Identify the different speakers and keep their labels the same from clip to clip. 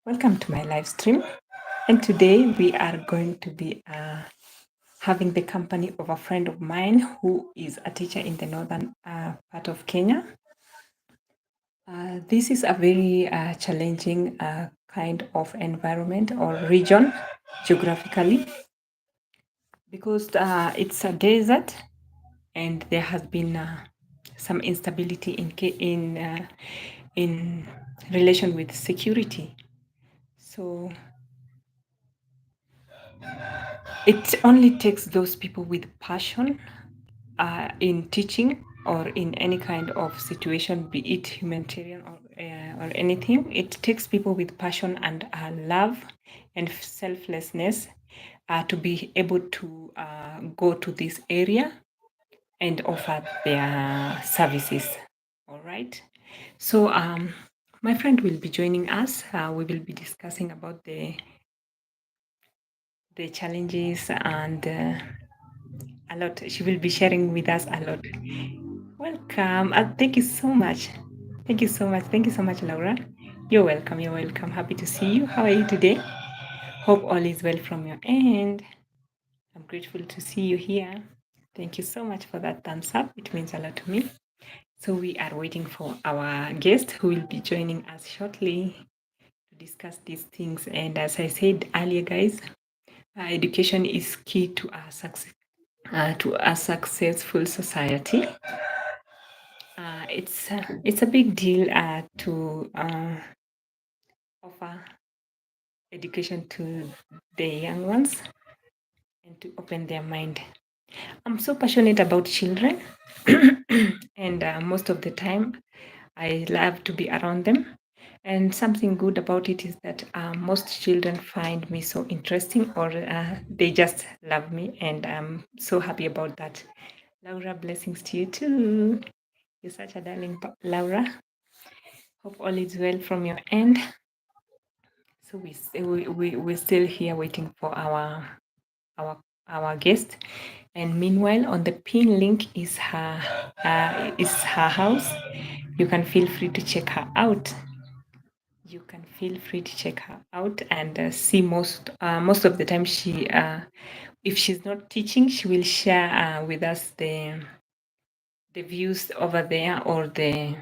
Speaker 1: Welcome to my live stream. And today we are going to be having the company of a friend of mine who is a teacher in the northern part of Kenya. This is a very challenging kind of environment or region geographically because it's a desert and there has been some instability in relation with security. So it only takes those people with passion in teaching or in any kind of situation, be it humanitarian or anything. It takes people with passion and love and selflessness to be able to go to this area and offer their services. All right. So my friend will be joining us. We will be discussing about the challenges and a lot. She will be sharing with us a lot. Welcome. Thank you so much. Thank you so much. Thank you so much, Laura. You're welcome. You're welcome. Happy to see you. How are you today? Hope all is well from your end. I'm grateful to see you here. Thank you so much for that thumbs up. It means a lot to me. So we are waiting for our guest who will be joining us shortly to discuss these things. And as I said earlier, guys, education is key to our success. To a successful society, it's a big deal to offer education to the young ones and to open their mind. I'm so passionate about children, and most of the time, I love to be around them. And something good about it is that most children find me so interesting, or they just love me, and I'm so happy about that. Laura, blessings to you too. You're such a darling, Laura. Hope all is well from your end. So we're still here waiting for our our guest. And meanwhile, on the pin link is her house. You can feel free to check her out. You can feel free to check her out and see most of the time she if she's not teaching, she will share with us the views over there or the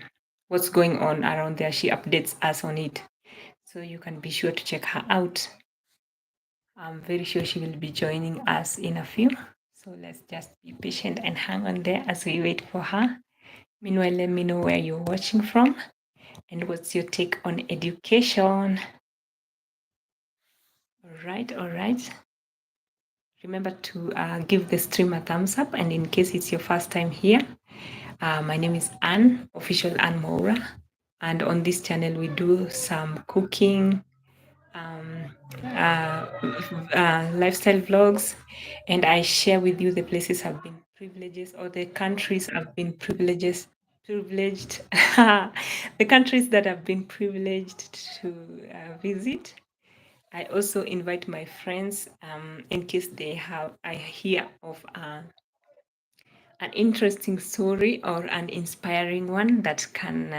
Speaker 1: what's going on around there. She updates us on it. So you can be sure to check her out. I'm very sure she will be joining us in a few. So let's just be patient and hang on there as we wait for her. Meanwhile, let me know where you're watching from and what's your take on education. All right. Remember to give the stream a thumbs up. And in case it's your first time here, my name is Anne, official Anne Moura. And on this channel, we do some cooking, lifestyle vlogs, and I share with you the places I've been privileged or the countries I've been privileged, the countries that I've been privileged to visit. I also invite my friends in case I hear of an interesting story or an inspiring one that can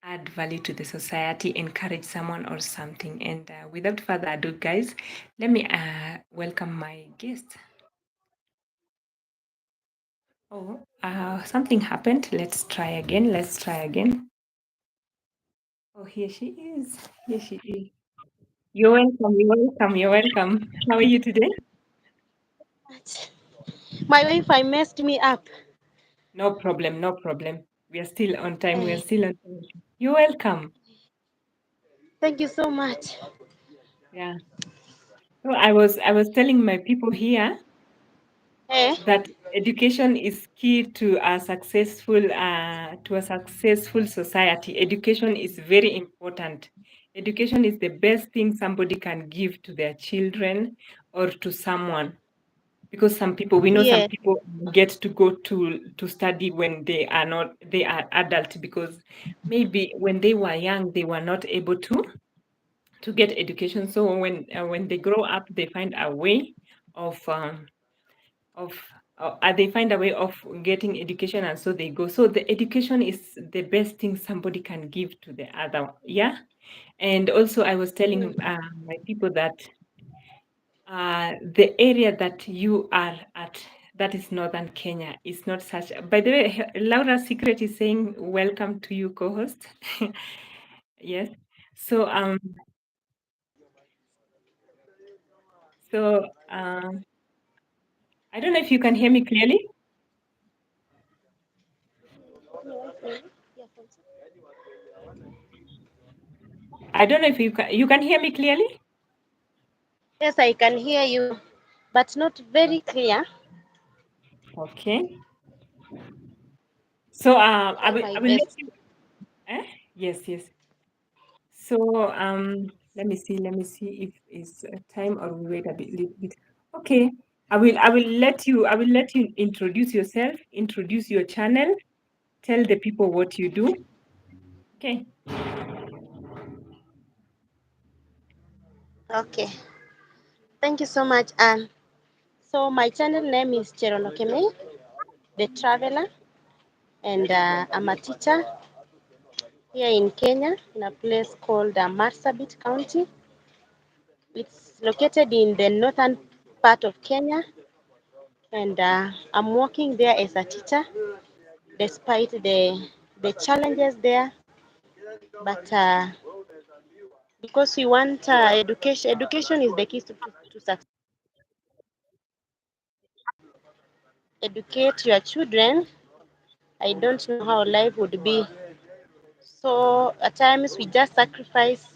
Speaker 1: add value to the society, encourage someone or something. And without further ado, guys, let me welcome my guest. Oh, something happened. Let's try again. Oh, here she is. Here she is. You're welcome. You're welcome. How are you today?
Speaker 2: My Wi-Fi messed me up.
Speaker 1: No problem. No problem. We are still on time. We are
Speaker 2: Eh,
Speaker 1: still on time. You're welcome.
Speaker 2: thank you so much.
Speaker 1: Yeah. So I was telling my people here
Speaker 2: Eh,
Speaker 1: that education is key to a successful society. Education is very important. Education is the best thing somebody can give to their children or to someone, because some people, we know some
Speaker 2: yeah,
Speaker 1: people get to go to study when they are adult, because maybe when they were young they were not able to get education. So when they grow up, they find a way of they find a way of getting education, and so they go. So the education is the best thing somebody can give to the other. Yeah. And also, I was telling my people that the area that you are at, that is northern Kenya, is not such. By the way, Laura Secret is saying welcome to you, co-host. Yes. So so I don't know if you can hear me clearly. I don't know if you can hear me clearly.
Speaker 2: Yes, I can hear you, but not very clear.
Speaker 1: Okay. So I
Speaker 2: Trying
Speaker 1: will
Speaker 2: my
Speaker 1: I will let
Speaker 2: best.
Speaker 1: you. Eh? Yes, yes. So let me see if it's time or we wait a little bit. Okay. I will let you introduce yourself, introduce your channel, tell the people what you do. Okay.
Speaker 2: Okay. Thank you so much, Anne. So my channel name is Cheronokeme, the traveler, and I'm a teacher here in Kenya in a place called Marsabit County. It's located in the northern part of Kenya, and I'm working there as a teacher despite the challenges there. But because we want education is the key to success. Educate your children. I don't know how life would be. So at times we just sacrifice,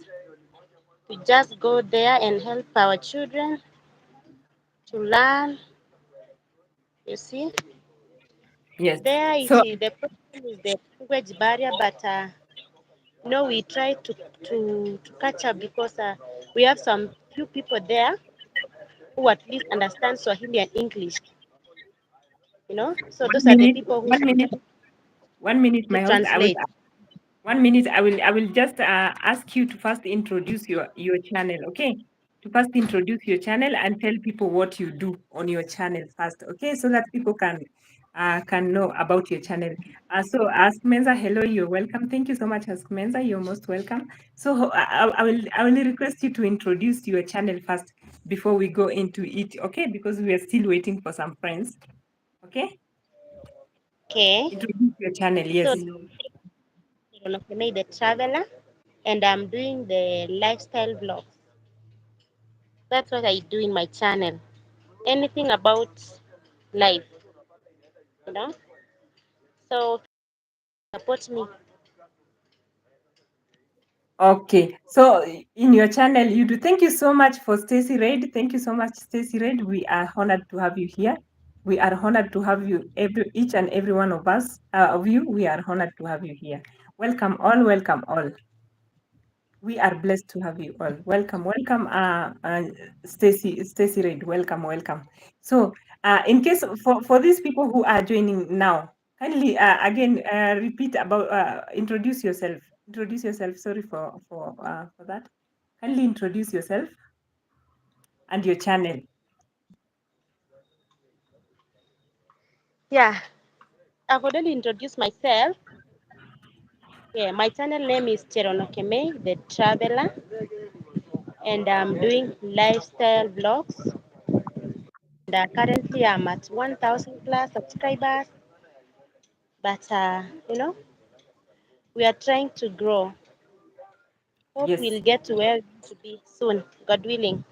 Speaker 2: we just go there and help our children to learn. You see,
Speaker 1: Yes.
Speaker 2: there
Speaker 1: So
Speaker 2: the problem is the language barrier, but no, we try to catch up because we have some few people there who at least understand Swahili and English. So
Speaker 1: one
Speaker 2: those are the
Speaker 1: minute,
Speaker 2: people who
Speaker 1: one minute, 1 minute,
Speaker 2: to
Speaker 1: my host. I will
Speaker 2: translate.
Speaker 1: 1 minute. I will just ask you to first introduce your channel. Okay. To first introduce your channel and tell people what you do on your channel first. Okay, so that people can know about your channel. So Ask Menza, hello, you're welcome. Thank you so much, Ask Menza. You're most welcome. So I will request you to introduce your channel first before we go into it. Okay, because we are still waiting for some friends. Okay,
Speaker 2: Okay.
Speaker 1: introduce your channel.
Speaker 2: So
Speaker 1: Yes.
Speaker 2: made the traveler, and I'm doing the lifestyle vlogs. That's what I do in my channel. Anything about life, you know. So support me.
Speaker 1: Okay, so in your channel, you do. Thank you so much for Stacy Reid. Thank you so much, Stacy Reid. We are honored to have you here. We are honored to have you, each and every one of us, of you. We are honored to have you here. Welcome all. Welcome all. We are blessed to have you all. Welcome, welcome, Stacy Reid. Welcome, welcome. So, in case for these people who are joining now, kindly again repeat about introduce yourself. Introduce yourself. Sorry for that. Kindly introduce yourself and your channel.
Speaker 2: Yeah, I've already introduced myself. Yeah, my channel name is Cheronokeme, the traveler, and I'm doing lifestyle vlogs. And currently, I'm at 1,000 plus subscribers. But we are trying to grow. Hope
Speaker 1: Yes.
Speaker 2: we'll get to where we want to be soon, God willing.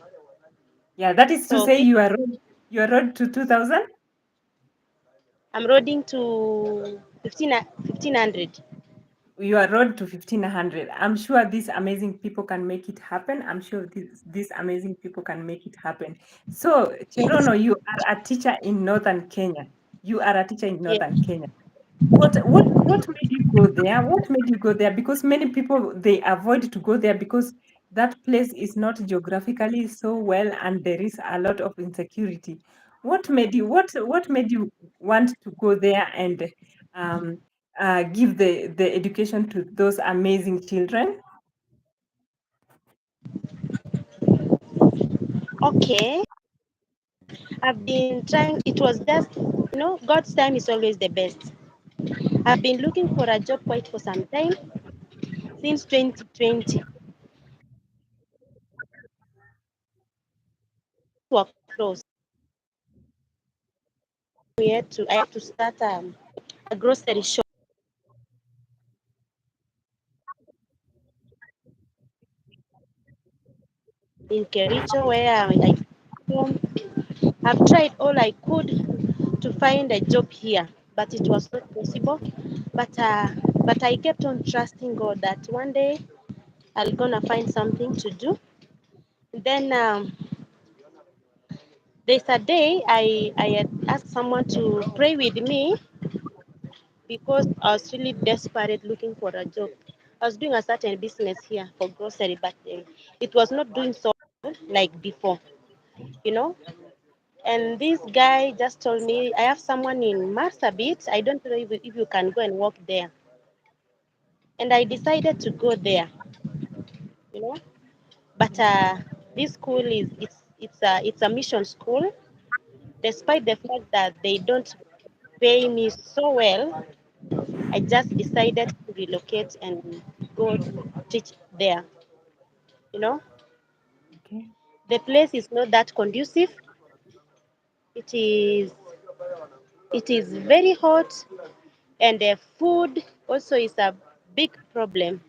Speaker 1: Yeah, that is to
Speaker 2: So
Speaker 1: say
Speaker 2: please,
Speaker 1: you are road to 2000.
Speaker 2: I'm roading to 1500.
Speaker 1: Your road to 1500. I'm sure these amazing people can make it happen. I'm sure these amazing people can make it happen. So Cherono, you are a teacher in northern Kenya. You are a teacher in
Speaker 2: Yeah.
Speaker 1: northern Kenya. What made you go there? What made you go there? Because many people, they avoid to go there because that place is not geographically so well and there is a lot of insecurity. What made you want to go there and um, give the education to those amazing children?
Speaker 2: Okay. I've been trying, it was just, God's time is always the best. I've been looking for a job quite for some time, since 2020. were closed. I had to start a grocery shop in Kericho where I from. I've tried all I could to find a job here, but it was not possible. But uh, but I kept on trusting God that one day I'll gonna find something to do. Then there's a day I had asked someone to pray with me because I was really desperate looking for a job. I was doing a certain business here for grocery, but it was not doing so well like before, you know. And this guy just told me, I have someone in Marsabit. I don't know if you can go and work there. And I decided to go there, you know. But this school is it's a mission school. Despite the fact that they don't pay me so well, I just decided to relocate and go teach there. You know,
Speaker 1: Okay.
Speaker 2: the place is not that conducive. It is it is very hot, and the food also is a big problem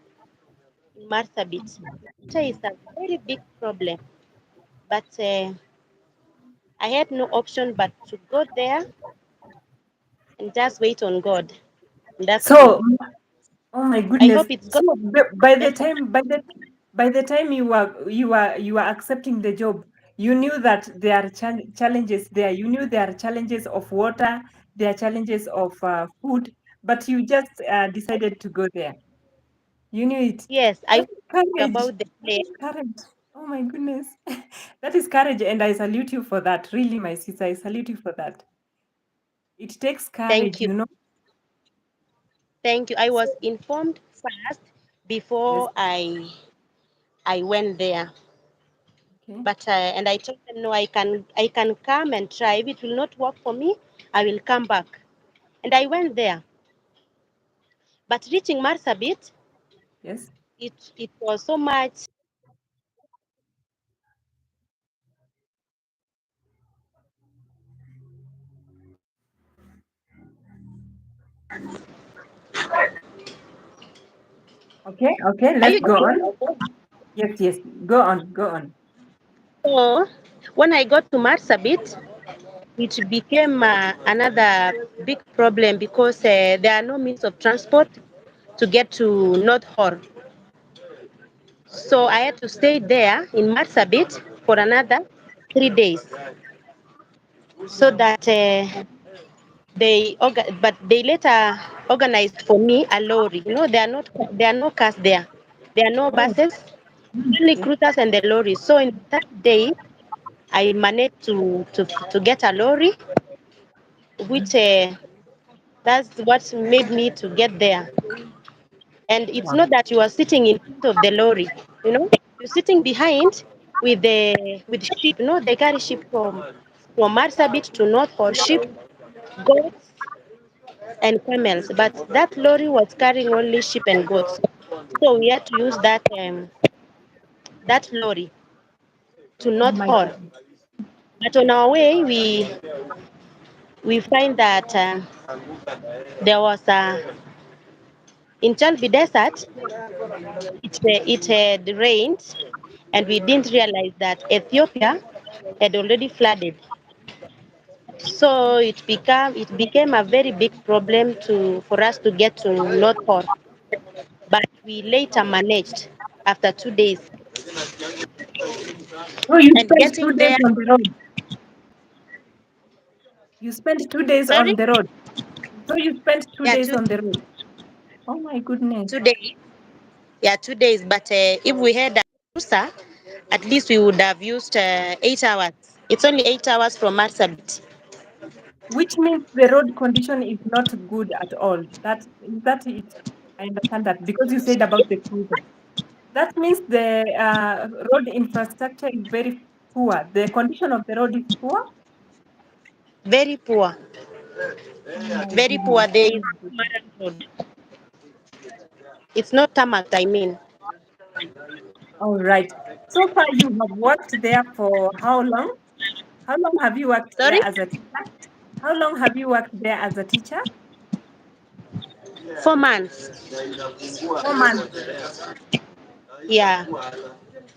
Speaker 2: in Marsabit. Water is a very big problem, but I had no option but to go there and just wait on God. And that's all.
Speaker 1: So, oh my
Speaker 2: I
Speaker 1: goodness.
Speaker 2: hope it's
Speaker 1: So
Speaker 2: going
Speaker 1: by the
Speaker 2: better.
Speaker 1: time by the time you were accepting the job, you knew that there are challenges there. You knew there are challenges of water, there are challenges of food, but you just decided to go there. You knew it.
Speaker 2: Yes, I
Speaker 1: That
Speaker 2: was
Speaker 1: is courage.
Speaker 2: about the
Speaker 1: That
Speaker 2: place.
Speaker 1: is courage. Oh my goodness. That is courage, and I salute you for that. Really, my sister, I salute you for that. It takes
Speaker 2: Thank
Speaker 1: courage,
Speaker 2: you.
Speaker 1: you know.
Speaker 2: Thank you. I
Speaker 1: So,
Speaker 2: was informed first
Speaker 1: yes.
Speaker 2: before I went there.
Speaker 1: Okay.
Speaker 2: But and I told them no, I can come and try. If it will not work for me, I will come back. And I went there. But reaching Marsabit,
Speaker 1: Yes.
Speaker 2: it was so much.
Speaker 1: Okay. Okay.
Speaker 2: Are
Speaker 1: Let's
Speaker 2: you
Speaker 1: go
Speaker 2: getting
Speaker 1: on.
Speaker 2: me?
Speaker 1: Yes. Yes. Go on. Go on.
Speaker 2: So when I got to Marsabit, it became another big problem because there are no means of transport to get to North Hor. So I had to stay there in Marsabit for another 3 days so that but they later organized for me a lorry. You know, there are no cars there. There are no
Speaker 1: Oh.
Speaker 2: buses, only
Speaker 1: Yes.
Speaker 2: cruisers and the lorry. So in that day, I managed to get a lorry, which that's what made me to get there. And it's
Speaker 1: Wow.
Speaker 2: not that you are sitting in front of the lorry, you know, you're sitting behind with sheep. You know, they carry sheep from Marsabit to North for sheep, goats, and camels. But that lorry was carrying only sheep and goats, so we had to use that lorry to
Speaker 1: Oh
Speaker 2: North
Speaker 1: my
Speaker 2: Hall.
Speaker 1: goodness.
Speaker 2: But on our way, we find that there was a in Chalbi Desert. It had rained, and we didn't realize that Ethiopia had already flooded. So it became a very big problem for us to get to North Hor. But we later managed after 2 days.
Speaker 1: So you
Speaker 2: And
Speaker 1: spent two
Speaker 2: getting
Speaker 1: days
Speaker 2: there,
Speaker 1: on the road. You spent 2 days
Speaker 2: sorry,
Speaker 1: on the road. So you spent two
Speaker 2: yeah,
Speaker 1: days on the road. Oh my goodness.
Speaker 2: 2 days, yeah, 2 days. But if we had a cruiser, at least we would have used 8 hours. It's only 8 hours from Marsabit.
Speaker 1: Which means the road condition is not good at all. That it. I understand that because you said about the cruiser. That means the road infrastructure is very poor. The condition of the road is poor.
Speaker 2: Very poor,
Speaker 1: Oh my
Speaker 2: very
Speaker 1: goodness.
Speaker 2: poor. There
Speaker 1: Oh
Speaker 2: is
Speaker 1: my
Speaker 2: no
Speaker 1: goodness.
Speaker 2: Maran road. It's not tarmac, I mean.
Speaker 1: All right. So far, you have worked there for how long? How long have you worked there
Speaker 2: Sorry?
Speaker 1: as a teacher? How long have you worked there as a teacher?
Speaker 2: 4 months.
Speaker 1: 4 months.
Speaker 2: Yeah.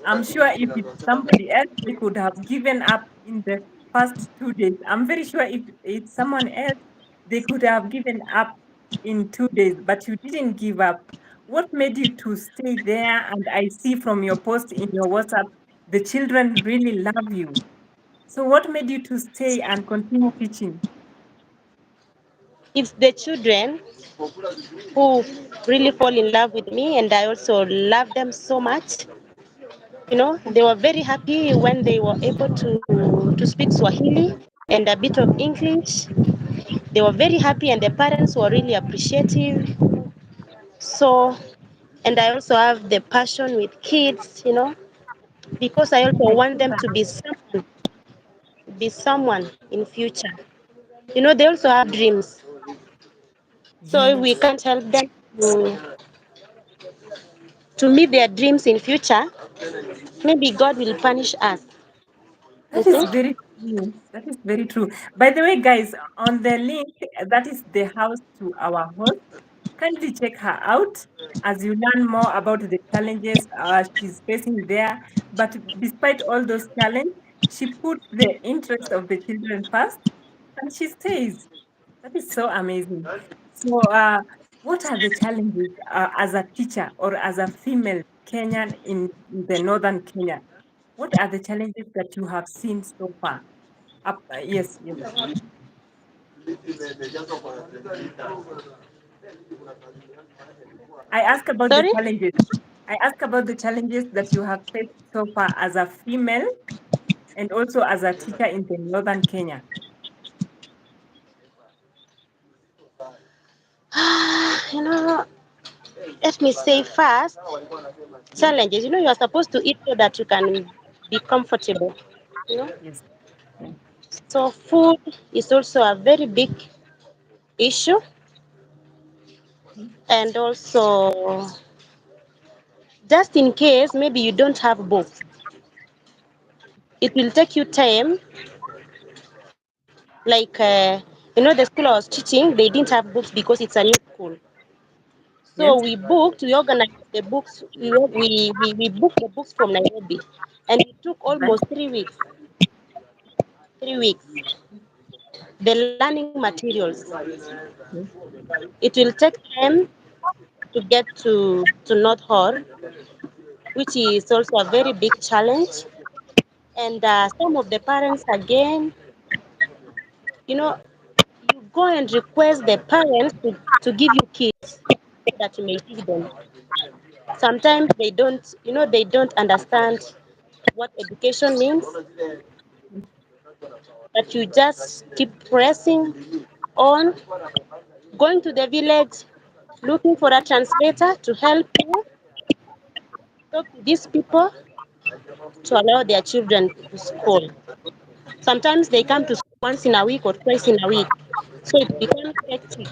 Speaker 1: I'm sure if it's somebody else, they could have given up in the first 2 days. I'm very sure if it's someone else, they could have given up in 2 days, but you didn't give up. What made you to stay there? And I see from your post in your WhatsApp, the children really love you. So what made you to stay and continue teaching?
Speaker 2: It's the children who really fall in love with me, and I also love them so much. They were very happy when they were able to speak Swahili and a bit of English. They were very happy, and the parents were really appreciative. So, and I also have the passion with kids, because I also
Speaker 1: I
Speaker 2: want
Speaker 1: see
Speaker 2: them
Speaker 1: that.
Speaker 2: to be someone in future. They also have dreams. So if we
Speaker 1: Yes.
Speaker 2: can't help them to meet their dreams in future, maybe God will punish us. You
Speaker 1: That is
Speaker 2: see?
Speaker 1: very true. That is very true. By the way, guys, on the link, that is the house to our host. Kindly check her out as you learn more about the challenges she's facing there. But despite all those challenges, she puts the interest of the children first and she stays. That is so amazing. So, what are the challenges as a teacher or as a female Kenyan in the northern Kenya? What are the challenges that you have seen so far? Yes, yes. I ask about the
Speaker 2: Sorry?
Speaker 1: challenges. I ask about the challenges that you have faced so far as a female and also as a teacher in the northern Kenya.
Speaker 2: You know, Let me say first,
Speaker 1: Yes,
Speaker 2: challenges. You are supposed to eat so that you can be comfortable. You know,
Speaker 1: yes, yes,
Speaker 2: so food is also a very big issue, and also just in case maybe you don't have books, it will take you time. Like the school I was teaching, they didn't have books because it's a new school.
Speaker 1: yes.
Speaker 2: So we organized the books, we booked the books from Nairobi, and it took
Speaker 1: Right.
Speaker 2: almost 3 weeks. 3 weeks. The learning materials.
Speaker 1: Yes.
Speaker 2: It will take time to get to North Hall, which is also a very big challenge. And some of the parents, again, you know, you go and request the parents to give you kids so that you may teach them. Sometimes they don't understand what education means, but you just keep pressing on, going to the village, looking for a translator to help you talk to these people to allow their children to school. Sometimes they come to school once in a week or twice in a week. So it becomes hectic.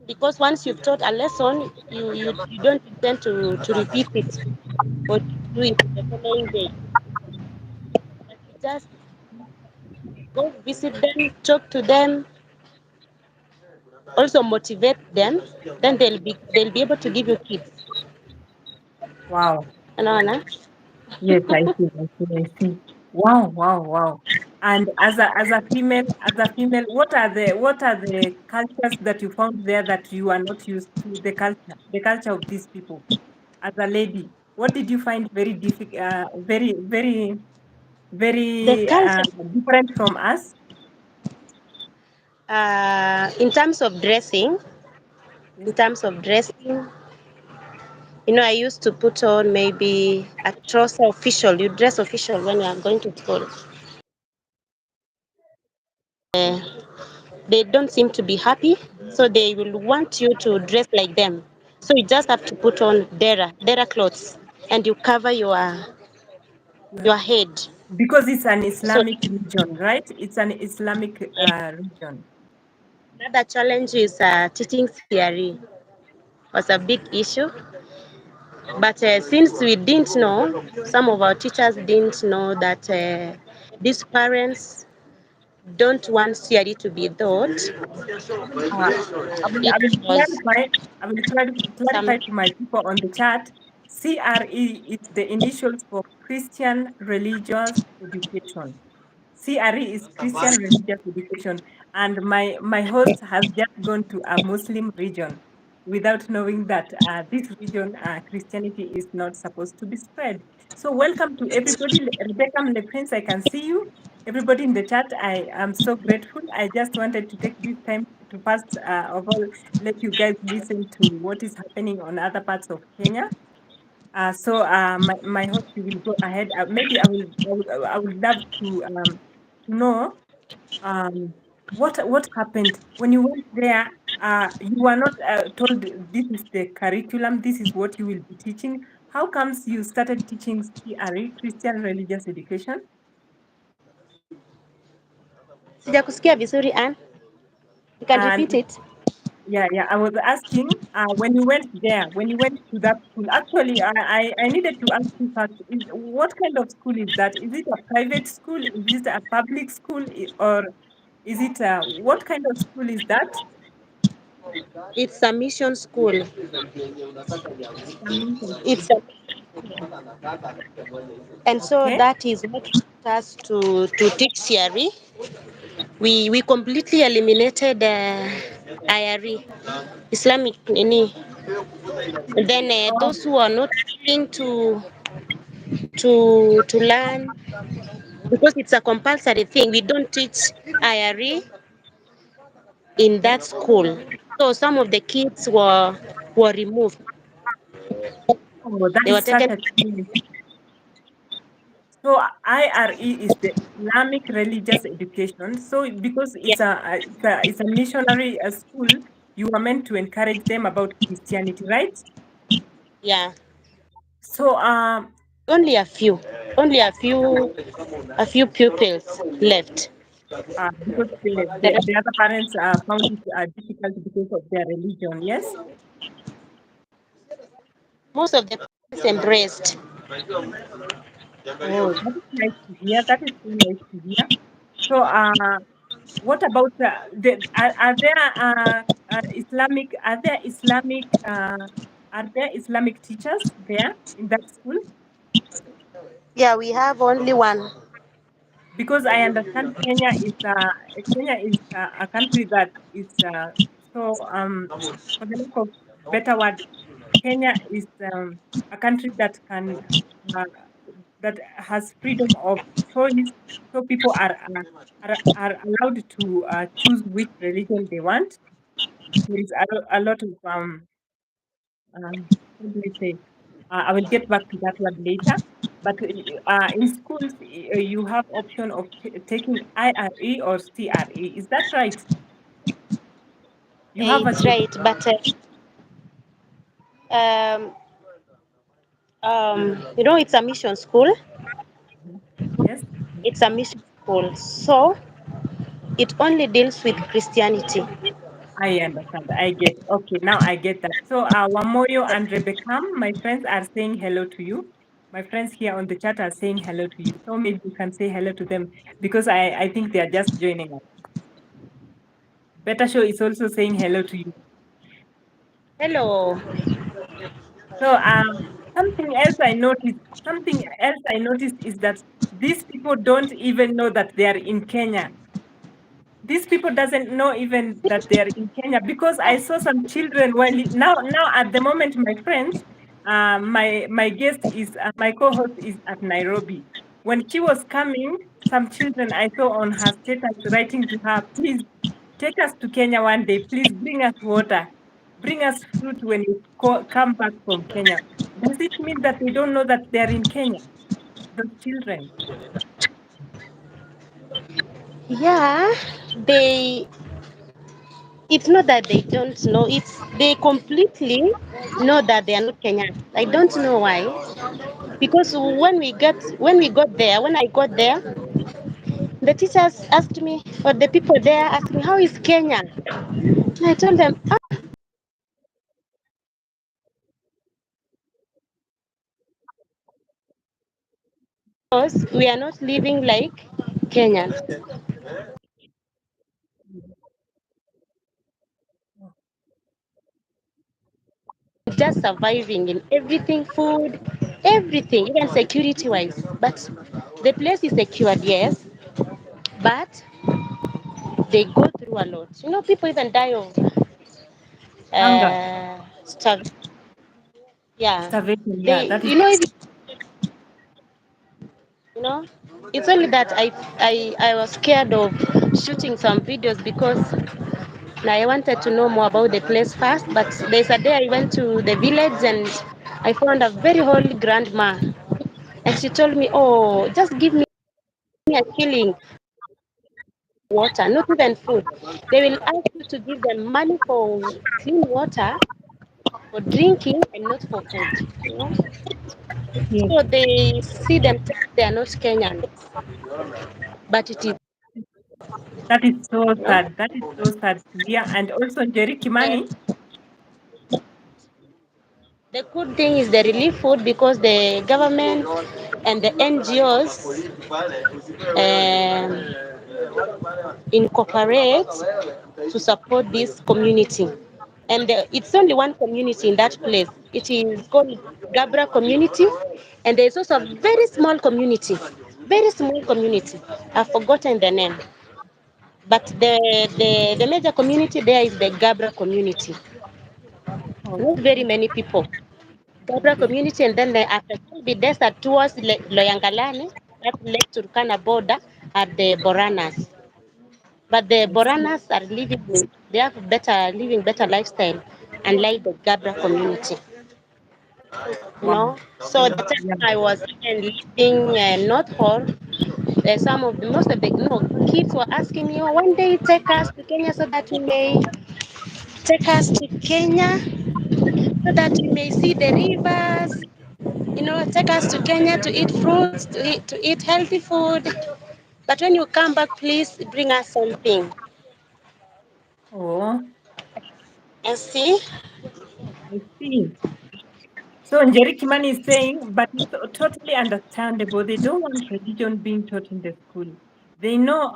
Speaker 2: Because once you've taught a lesson, you don't intend to repeat it or to do it the following day. But you just go visit them, talk to them, also motivate them, then they'll be able to give you tips.
Speaker 1: Wow.
Speaker 2: Unaona?
Speaker 1: Yes, I see. I see. I see. Wow, wow, wow. And as a female, what are the cultures that you found there that you are not used to? The culture of these people. As a lady, what did you find very difficult, very, very,
Speaker 2: The
Speaker 1: very
Speaker 2: culture,
Speaker 1: different from us?
Speaker 2: in terms of dressing,
Speaker 1: Yes.
Speaker 2: in terms of dressing, I used to put on maybe a trouser official. You dress official when you are going to school. They don't seem to be happy, so they will want you to dress like them. So you just have to put on dera clothes, and you cover
Speaker 1: Yeah.
Speaker 2: your head.
Speaker 1: Because it's an
Speaker 2: So
Speaker 1: Islamic region, right? It's an Islamic region.
Speaker 2: another challenge is teaching theory was a big issue. But since we didn't know, some of our teachers didn't know that these parents don't want CRE to be taught.
Speaker 1: Uh, I
Speaker 2: It
Speaker 1: will
Speaker 2: was
Speaker 1: clarify. I will
Speaker 2: some
Speaker 1: clarify to my people on the chat. CRE is the initials for Christian Religious Education. CRE is Christian Religious Education, and my host has just gone to a Muslim region without knowing that this region Christianity is not supposed to be spread. So welcome to everybody. Rebecca Le Prince, I can see you. Everybody in the chat, I am so grateful. I just wanted to take this time to first of all let you guys listen to what is happening on other parts of Kenya. My host will go ahead. Maybe I would love to know um, what happened when you went there. You were not told this is the curriculum. This is what you will be teaching. How comes you started teaching CRE, Christian Religious Education?
Speaker 2: sijakusikia vizuri Ann. You can
Speaker 1: And
Speaker 2: repeat it.
Speaker 1: yeah, I was asking when you went there, when you went to that school. Actually, I needed to ask you first, what kind of school is that? Is it a private school? Is it a public school? Or is it what kind of school is that?
Speaker 2: It's a mission school.
Speaker 1: It's a mission school.
Speaker 2: It's a, and so
Speaker 1: Okay.
Speaker 2: that is what brought us to teach CRE. We completely eliminated IRE, Islamic any. Then
Speaker 1: Oh,
Speaker 2: those who are not willing to learn, because it's a compulsory thing. We don't teach IRE in
Speaker 1: okay.
Speaker 2: that school. So some of the kids were removed.
Speaker 1: Oh, that
Speaker 2: They were
Speaker 1: is such
Speaker 2: taken.
Speaker 1: a shame. So IRE is the Islamic Religious Education. So because
Speaker 2: Yeah,
Speaker 1: it's a missionary school, you are meant to encourage them about Christianity, right?
Speaker 2: yeah.
Speaker 1: So
Speaker 2: Only a few, only a few pupils left.
Speaker 1: because
Speaker 2: The rest,
Speaker 1: the other parents found it difficult because of their religion, yes?
Speaker 2: most of the parents embraced.
Speaker 1: Oh, that is nice to hear. That is so nice to hear. So what about are there are there Islamic teachers there in that school?
Speaker 2: Yeah, we have only one.
Speaker 1: Because I understand Kenya is a country that is so for the lack of better word, Kenya is a country that can uh, that has freedom of choice, so people are allowed to choose which religion they want. There is a lot of what do I say? I will get back to that one later. But in schools, you have option of taking IRE or CRE. Is that right? You have a
Speaker 2: It's
Speaker 1: choice.
Speaker 2: right, but it's a mission school.
Speaker 1: Mhm. Yes,
Speaker 2: It's a mission school, so it only deals with Christianity.
Speaker 1: I understand. I get. Okay, now I get that. So, Wamoyo and Rebecca, my friends are saying hello to you. My friends here on the chat are saying hello to you. So maybe you can say hello to them because I think they are just joining us. Better Show is also saying hello to you.
Speaker 2: Hello.
Speaker 1: So something else I noticed is that these people don't even know that they are in Kenya. These people doesn't know even that they are in Kenya because I saw some children while now at the moment, my friends, my guest is my co-host is at Nairobi. When she was coming, some children I saw on her status writing to her, please take us to Kenya one day. Please bring us water, bring us fruit when you come back from Kenya. Does it mean that they don't know that they are in Kenya? Those children.
Speaker 2: Yeah, they. It's not that they don't know. It's they completely know that they are not Kenyan. I don't know why. Because when we got there, when I got there, the teachers asked me, or the people there asked me, how is Kenya? And I told them, because we are not living like Kenyan. Just surviving in everything, food, everything, even security wise. But the place is secured, yes, but they go through a lot. You know, people even die of
Speaker 1: Hunger,
Speaker 2: starvation. Yeah,
Speaker 1: starvation. Yeah,
Speaker 2: they,
Speaker 1: that is
Speaker 2: you know, it's only that I was scared of shooting some videos because I wanted to know more about the place first. But there's a day I went to the village and I found a very holy grandma, and she told me, "Oh, just give me a shilling, water, not even food. They will ask you to give them money for clean water, for drinking, and not for food." You know?
Speaker 1: yes.
Speaker 2: So they see themselves they are not Kenyan, but it is.
Speaker 1: That is so
Speaker 2: You know?
Speaker 1: sad. That is so sad to hear. And also, Jerry
Speaker 2: The,
Speaker 1: Kimani.
Speaker 2: the good thing is the relief food because the government and the NGOs incorporate to support this community. And it's only one community in that place. It is called Gabra community, and there's also a very small community. I've forgotten the name, but the major community there is the Gabra community. Not
Speaker 1: Okay,
Speaker 2: very many people. Gabra
Speaker 1: okay.
Speaker 2: community, and then after the desert towards Loyangalani, that Lake Turkana border, are the Boranas. But the
Speaker 1: I see.
Speaker 2: Boranas are they have living better lifestyle, unlike the Gabra community. You
Speaker 1: Wow.
Speaker 2: know. So the
Speaker 1: Wow.
Speaker 2: time
Speaker 1: Yeah.
Speaker 2: I was even living North Hall, some of the most of the kids were asking me, "Oh, one day take us to Kenya so that we may take us to Kenya so that we may see the rivers. You know, take us to Kenya to eat fruits, to eat healthy food. But when you come back, please bring us something."
Speaker 1: Oh,
Speaker 2: And see,
Speaker 1: I see. So Njeri Kimani is saying, but it's totally understandable. They don't want religion being taught in the school. They know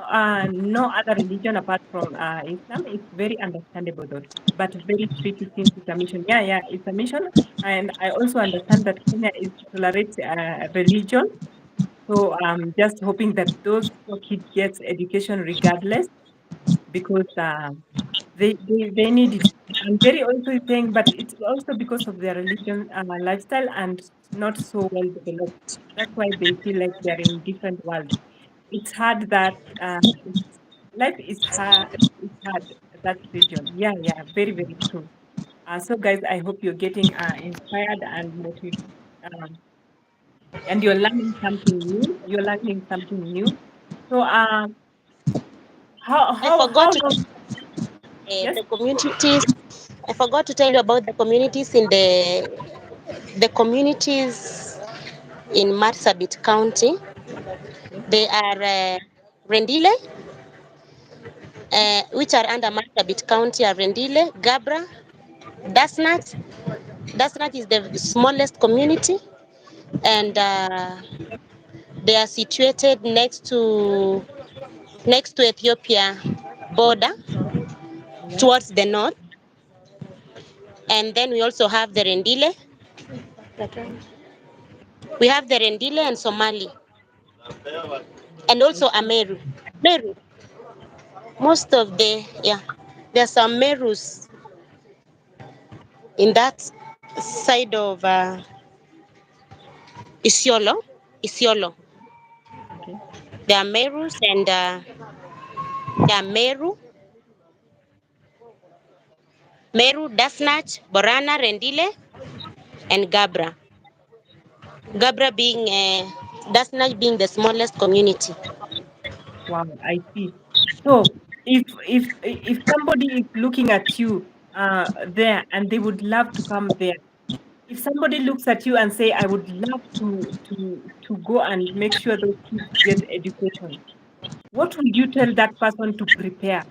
Speaker 1: no other religion apart from Islam. It's very understandable, though, but very tricky since it's a mission. Yeah, yeah, it's a mission. And I also understand that Kenya is tolerate religion. So I'm just hoping that those poor kids get education regardless because they need it. And Jerry also is saying, but it's also because of their religion lifestyle and not so well developed. That's why they feel like they're in different worlds. It's hard that life is hard. It's hard that region. Yeah, yeah, very very true. So guys, I hope you're getting inspired and motivated, and you're learning something new. You're learning something new. So
Speaker 2: I forgot
Speaker 1: how
Speaker 2: to
Speaker 1: long? Yes.
Speaker 2: the communities. I forgot to tell you about the communities the communities in Marsabit County.
Speaker 1: Okay.
Speaker 2: They are Rendile, which are under Marsabit County, are Rendile, Gabra, Dasnat. Dasnat is the smallest community, and they are situated next to Ethiopia border
Speaker 1: Yeah.
Speaker 2: towards the north. And then we also have the Rendile. We have the Rendile and Somali, and
Speaker 1: I
Speaker 2: also
Speaker 1: see.
Speaker 2: Ameru. Meru. Most of there's some Merus in that side of Isiolo. Isiolo.
Speaker 1: Okay.
Speaker 2: There are Merus and there are Meru, Dasnach, Borana, Rendile, and Gabra. Gabra being Dasnach being the smallest community.
Speaker 1: Wow, I see. So if somebody is looking at you there and they would love to come there, if somebody looks at you and say, I would love to go and make sure those kids get education, what would you tell that person to prepare?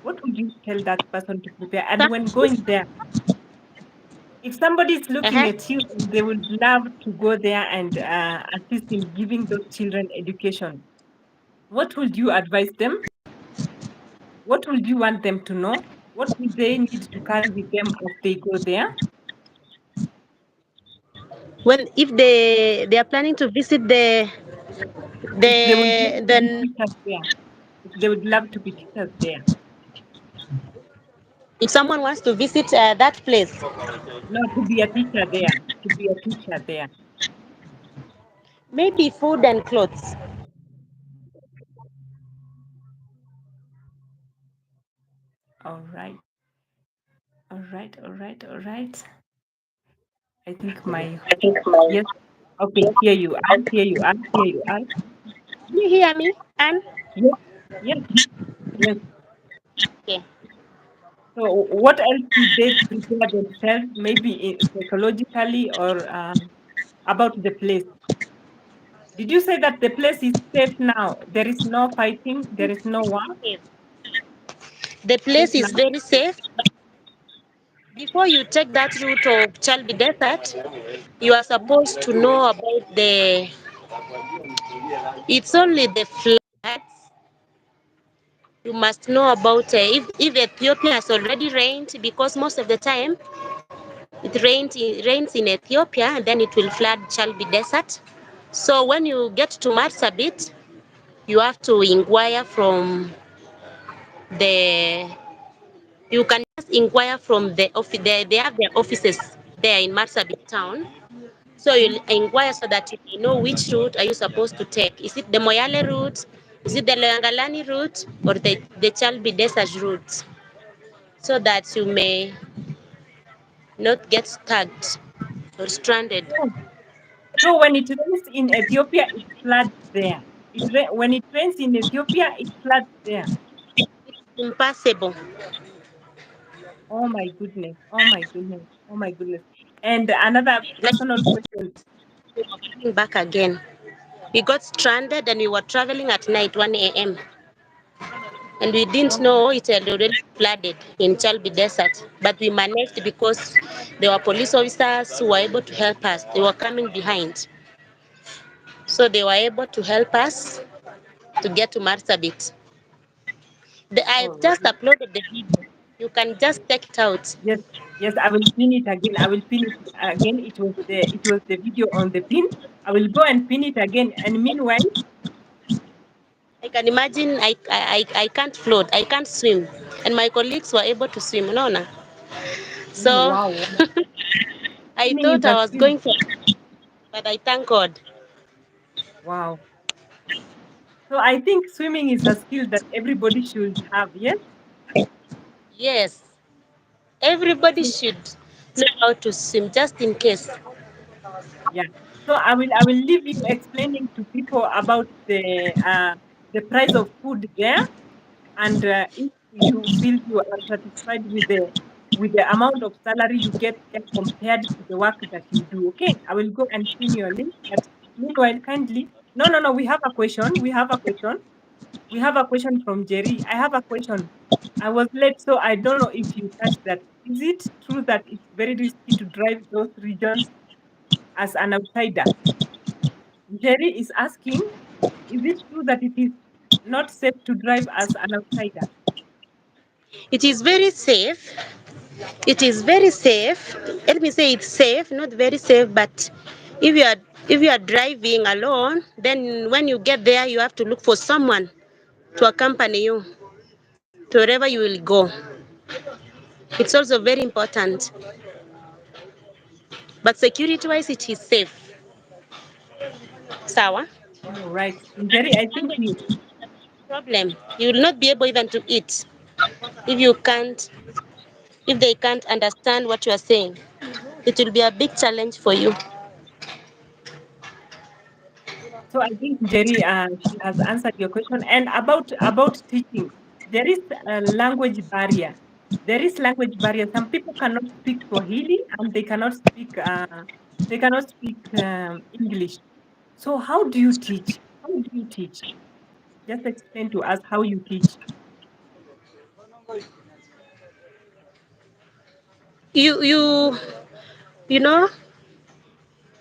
Speaker 1: What would you tell that person to prepare? And when going there, if somebody is looking
Speaker 2: Uh-huh.
Speaker 1: at you and they would love to go there and assist in giving those children education, What would you advise them? What would you want them to know? What would they need to carry with them as they go there?
Speaker 2: When if they are planning to visit
Speaker 1: If they would love to be
Speaker 2: the
Speaker 1: teachers there. If they would love to be teachers there.
Speaker 2: if someone wants to visit that place,
Speaker 1: No, to be a teacher there. To be a teacher there.
Speaker 2: maybe food and clothes.
Speaker 1: All right. All right. All right. All right. I think my yes. Okay, here you are. Here you are. Here you are.
Speaker 2: Do you hear me? And
Speaker 1: Yes. Yes. Yes.
Speaker 2: okay.
Speaker 1: So, what else did they prepare themselves, maybe psychologically or about the place? Did you say that the place is safe now? There is no fighting. There is no war.
Speaker 2: The
Speaker 1: Safe
Speaker 2: place is
Speaker 1: now.
Speaker 2: very safe. Before you take that route of Chalbi Desert, you are
Speaker 1: Yeah.
Speaker 2: supposed to know about the. It's only the floods. You must know about if Ethiopia has already rained, because most of the time it rains in Ethiopia and then it will flood Chalbi Desert. So when you get to Marsabit, you have to inquire from the. You can just inquire from the office. They have their offices there in Marsabit town. So
Speaker 1: Yeah.
Speaker 2: you'll inquire so that you may know which route are you supposed to take. Is it the Moyale route? Is it the Loyangalani route or the Chalbi Desert route? So that you may not get stuck or stranded.
Speaker 1: So, so when it rains in Ethiopia, it floods there. When it rains in Ethiopia, it floods there.
Speaker 2: Impossible.
Speaker 1: Oh my goodness. Oh my goodness. Oh my goodness. And another
Speaker 2: Like
Speaker 1: personal question.
Speaker 2: we were coming back again. We got stranded and we were traveling at night, 1 a.m. And we didn't
Speaker 1: Oh,
Speaker 2: know it had already flooded in Chalbi Desert. But we managed because there were police officers who were able to help us. They were coming behind. So they were able to help us to get to Marsabit. I
Speaker 1: all
Speaker 2: just
Speaker 1: right.
Speaker 2: uploaded the video. You can just check it out.
Speaker 1: Yes, yes, I will pin it again. I will pin it again. It was the video on the pin. I will go and pin it again. And meanwhile,
Speaker 2: I can imagine I can't float, I can't swim. And my colleagues were able to swim, no. So
Speaker 1: wow, wow,
Speaker 2: I
Speaker 1: swimming is
Speaker 2: thought
Speaker 1: a
Speaker 2: I was
Speaker 1: skill.
Speaker 2: going for but I thank God.
Speaker 1: Wow. So I think swimming is a skill that everybody should have. Yes.
Speaker 2: Yes, everybody
Speaker 1: So
Speaker 2: should know how to swim just in case.
Speaker 1: yeah. So I will leave you explaining to people about the price of food there, and if you feel you are satisfied with the amount of salary you get there compared to the work that you do. Okay, I will go and pin your link. But meanwhile, kindly, no, no, no. We have a question. We have a question. We have a question from Jerry. I have a question. I was late, so I don't know if you catch that. Is it true that it's very risky to drive those regions as an outsider? Jerry is asking, is it true that it is not safe to drive as an outsider?
Speaker 2: It is very safe. It is very safe. Let me say it's safe, not very safe, but if you are if you are driving alone, then when you get there you have to look for someone to accompany you to wherever you will go. It's also very important. But security wise it is safe. Sawa?
Speaker 1: All right. Jerry, I think you.
Speaker 2: Problem. You will not be able even to eat if you can't if they can't understand what you are saying. It will be a big challenge for you.
Speaker 1: So I think Jerry, she has answered your question. And about teaching, there is a language barrier. There is language barrier. Some people cannot speak Swahili and they cannot speak English. So how do you teach? How do you teach? Just explain to us how you teach.
Speaker 2: You you know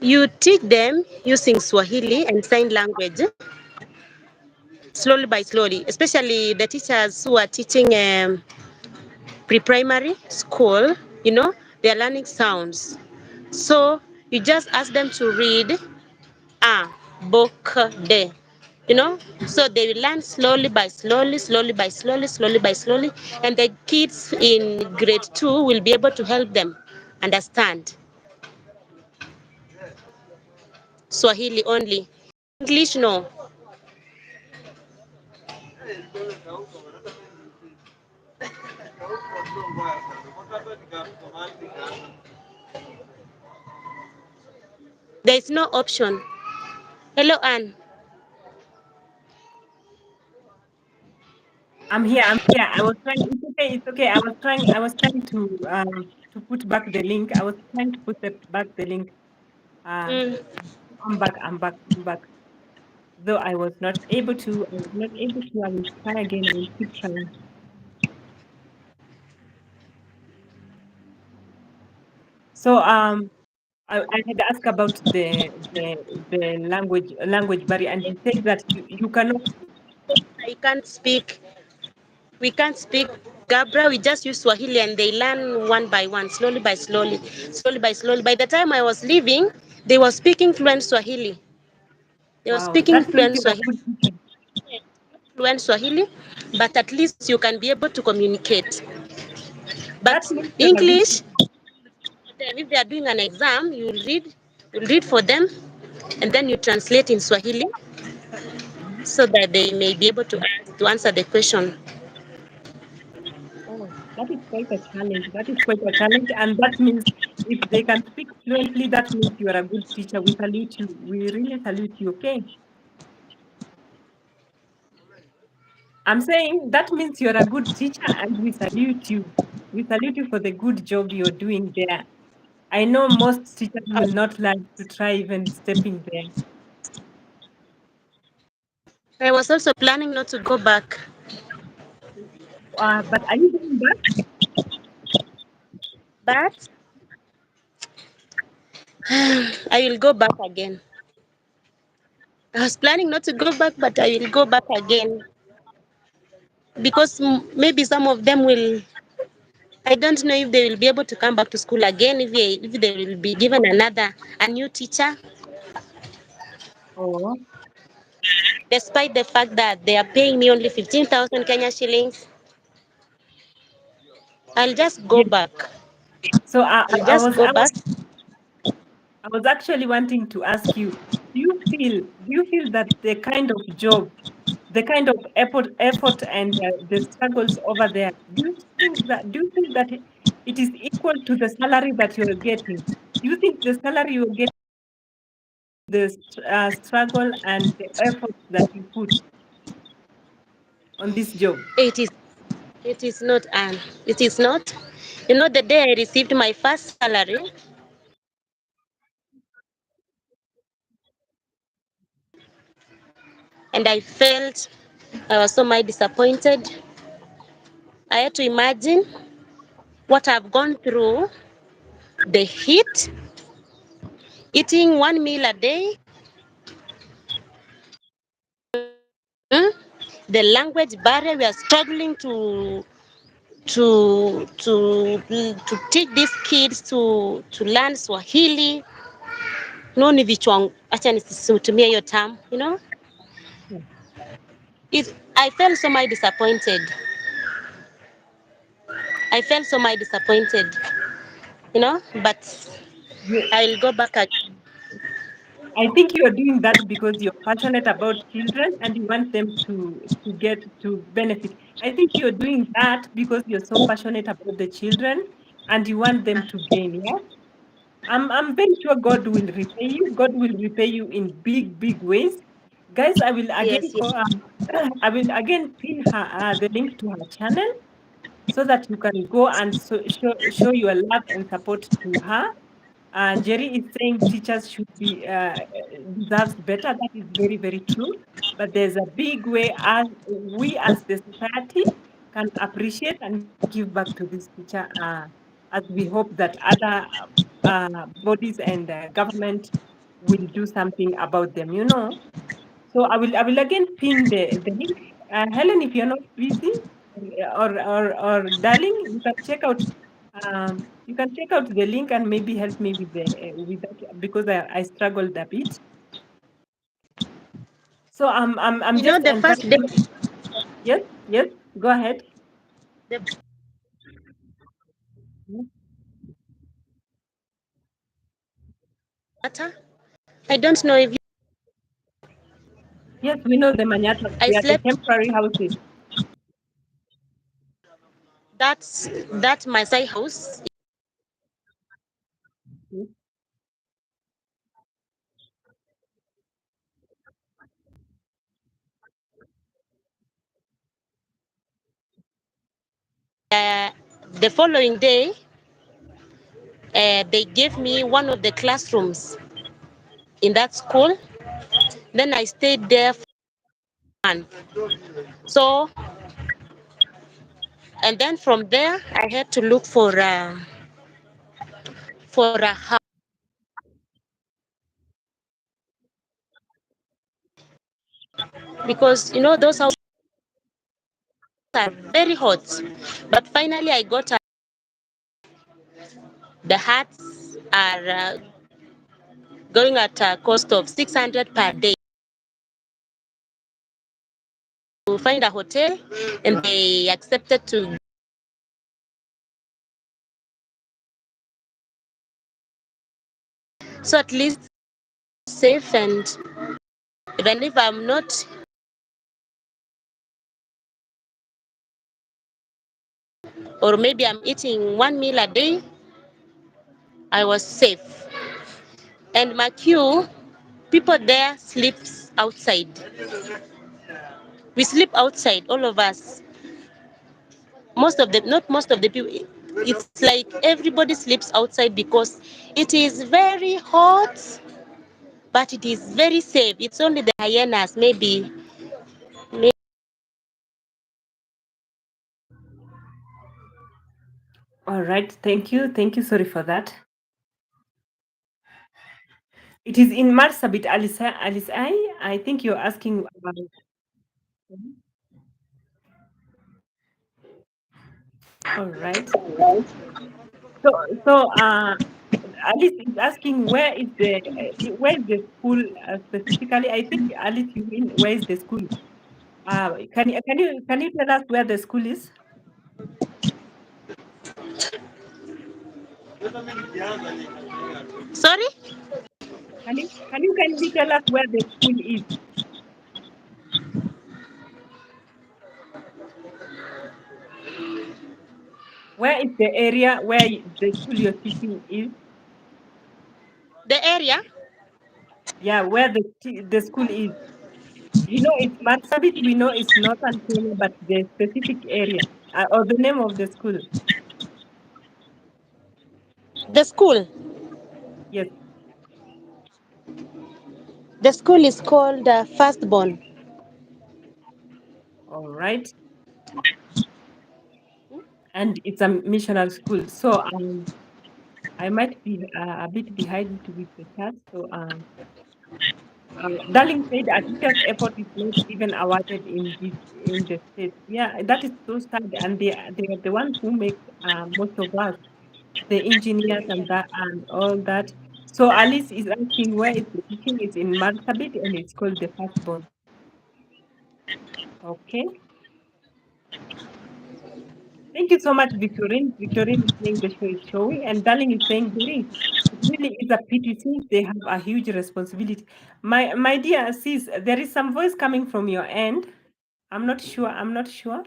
Speaker 2: you teach them using Swahili and sign language. slowly by slowly, especially the teachers who are teaching pre-primary school, they are learning sounds. So you just ask them to read a book day, so they will learn slowly by slowly, slowly by slowly, slowly by slowly, and the kids in grade 2 will be able to help them understand Swahili only. English, no. There is no option. Hello, Anne.
Speaker 1: I'm here. I'm here. I was trying. It's okay. It's okay. I was trying to put back the link. I was trying to put back the link. Uh,
Speaker 2: Mm.
Speaker 1: I'm back. I'm back. I'm back. Though I was not able to. I was not able to. I will try again. I will keep trying. So I had asked about the language barrier, and you said that you cannot.
Speaker 2: I can't speak. We can't speak Gabra. We just use Swahili, and they learn one by one, slowly by slowly, slowly by slowly. By the time I was leaving, they were speaking fluent Swahili. They were
Speaker 1: Wow,
Speaker 2: speaking
Speaker 1: that means
Speaker 2: fluent
Speaker 1: you're a
Speaker 2: Swahili,
Speaker 1: good teacher.
Speaker 2: but at least you can be able to communicate.
Speaker 1: That
Speaker 2: But
Speaker 1: means you're a good
Speaker 2: English,
Speaker 1: teacher.
Speaker 2: if they are doing an exam, you read for them, and then you translate in Swahili
Speaker 1: Mhm.
Speaker 2: so that they may be able to answer the question.
Speaker 1: Oh, that is quite a challenge. That is quite a challenge. And that means if they can speak fluently, that means you are a good teacher. We salute you. We really salute you. Okay. I'm saying that means you're a good teacher and we salute you. We salute you for the good job you're doing there. I know most teachers will not like to try even stepping there.
Speaker 2: I was also planning not to go back,
Speaker 1: But are you going back?
Speaker 2: but I will go back again. I was planning not to go back, but I will go back again because maybe some of them will. I don't know if they will be able to come back to school again if they will be given a new teacher,
Speaker 1: Oh,
Speaker 2: despite the fact that they are paying me only 15,000 Kenya shillings. I'll just go
Speaker 1: yes.
Speaker 2: back.
Speaker 1: So
Speaker 2: I'll just go back.
Speaker 1: I was actually wanting to ask you, do you feel that the kind of job, the kind of effort and the struggles over there, do you think that it is equal to the salary that you're getting? Do you think the salary you're getting, the struggle and the effort that you put on this job?
Speaker 2: It is. It is not, Anne. It is not. The day I received my first salary, and I was so much disappointed. I had to imagine what I've gone through, the heat, eating one meal a day, mm, the language barrier. We are struggling to teach these kids to learn Swahili. No ni vichwa, acha nisitumie hiyo term, I felt so much disappointed. I felt so much disappointed, but
Speaker 1: You,
Speaker 2: I will go back again.
Speaker 1: I think you are doing that because you're passionate about children and you want them to get to benefit. I think you're doing that because you're so passionate about the children and you want them to gain. Yeah, I'm very sure God will repay you. God will repay you in big ways, guys. I will again
Speaker 2: Yes, yes.
Speaker 1: I will again pin her the link to her channel so that you can go and show your love and support to her. Jerry is saying teachers should be deserves better. That is very true. But there's a big way as we as the society can appreciate and give back to this teacher. As we hope that other bodies and government will do something about them. So I will again pin the link. Helen, if you're not busy, or darling, you can check out the link and maybe help me with that, because I struggled a bit. So I'm
Speaker 2: You know,
Speaker 1: just
Speaker 2: the first day,
Speaker 1: encouraging. Yes, yes. Go ahead.
Speaker 2: the matter. I don't know if you,
Speaker 1: Yes, we know the Manyatas.
Speaker 2: I
Speaker 1: They are the
Speaker 2: slept.
Speaker 1: temporary houses.
Speaker 2: That's my side house.
Speaker 1: Yes.
Speaker 2: Uh, the following day, they gave me one of the classrooms in that school. Then I stayed there for a month. So, and then from there, I had to look for a house because you know those houses are very hot. But finally, I got the huts are going at a cost of 600 per day to find a hotel, and they accepted to. So at least safe, and even if I'm not, or maybe I'm eating one meal a day, I was safe. And my queue, people there sleeps outside. We sleep outside, all of us. Most of the, not most of the people, it's like everybody sleeps outside because it is very hot, but it is very safe. It's only the hyenas, maybe.
Speaker 1: All right. Thank you. Thank you. Sorry for that. It is in Marsabit, Alice. I think you're asking about. All right. So, so Alice is asking where is the school specifically? I think Alice, you mean where is the school? Can you tell us where the school is?
Speaker 2: Sorry?
Speaker 1: Can you kindly tell us where the school is? Where is the area where the school you're teaching is?
Speaker 2: The area?
Speaker 1: Yeah, where the school is. We know it's Marsabit. We know it's Northern Kenya, but the specific area or the name of the school.
Speaker 2: The school.
Speaker 1: Yes.
Speaker 2: The school is called Firstborn.
Speaker 1: All right. And it's a missional school. So I might be a bit behind with the chat. So Darling said a teacher's effort is not even awarded in the state. Yeah, that is so sad, and they are the ones who make most of us, the engineers and all that. So Alice is asking where is the teaching is in Marsabit and it's called the Firstborn. Okay. Thank you so much, Victorine. Victorine is saying the show is showing, and Darling is saying, Jerry, it really is a pity since they have a huge responsibility. My dear sis, there is some voice coming from your end. I'm not sure. I'm not sure.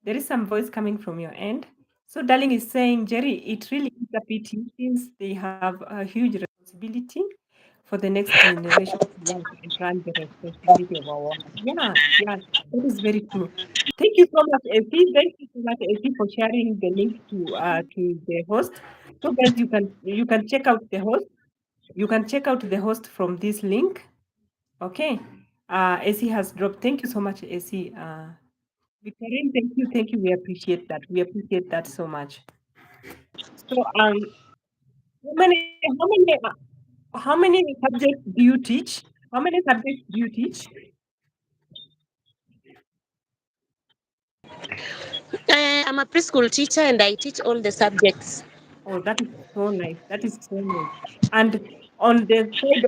Speaker 1: There is some voice coming from your end. So Darling is saying, Jerry, it really is a pity since they have a huge responsibility for the next generation to learn and run the responsibility of our world. Yeah, yeah, that is very true. Thank you so much, Effie. Thank you so much, Effie, for sharing the link to the host. So guys, you can check out the host. You can check out the host from this link. Okay. AC has dropped. Thank you so much, AC. Victorine, thank you. We appreciate that. We appreciate that so much. So, how many subjects do you teach? How many subjects do you teach?
Speaker 2: I'm a preschool teacher and I teach all the subjects.
Speaker 1: Oh, that is so nice. That is so nice. And on the side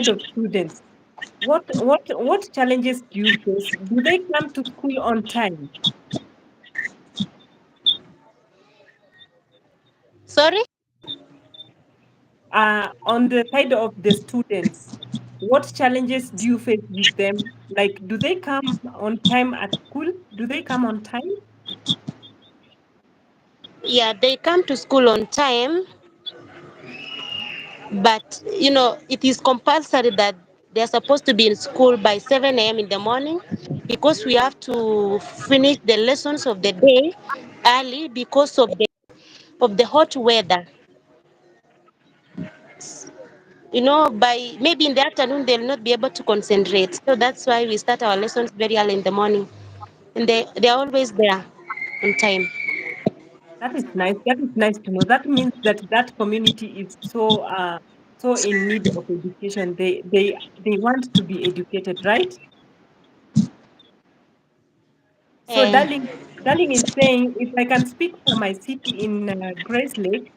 Speaker 1: of students, what challenges do you face? Do they come to school on time?
Speaker 2: Sorry?
Speaker 1: On the side of the students, what challenges do you face with them? Like, do they come on time at school? Do they come on time?
Speaker 2: Yeah, they come to school on time, but it is compulsory that they're supposed to be in school by 7 a.m. in the morning because we have to finish the lessons of the day early because of the hot weather. By maybe in the afternoon they'll not be able to concentrate. So that's why we start our lessons very early in the morning. And they're always there on time.
Speaker 1: That is nice. That is nice to know. That means that that community is so in need of education. They want to be educated, right? So,
Speaker 2: Eh,
Speaker 1: darling is saying, if I can speak for my city in Grace Lake,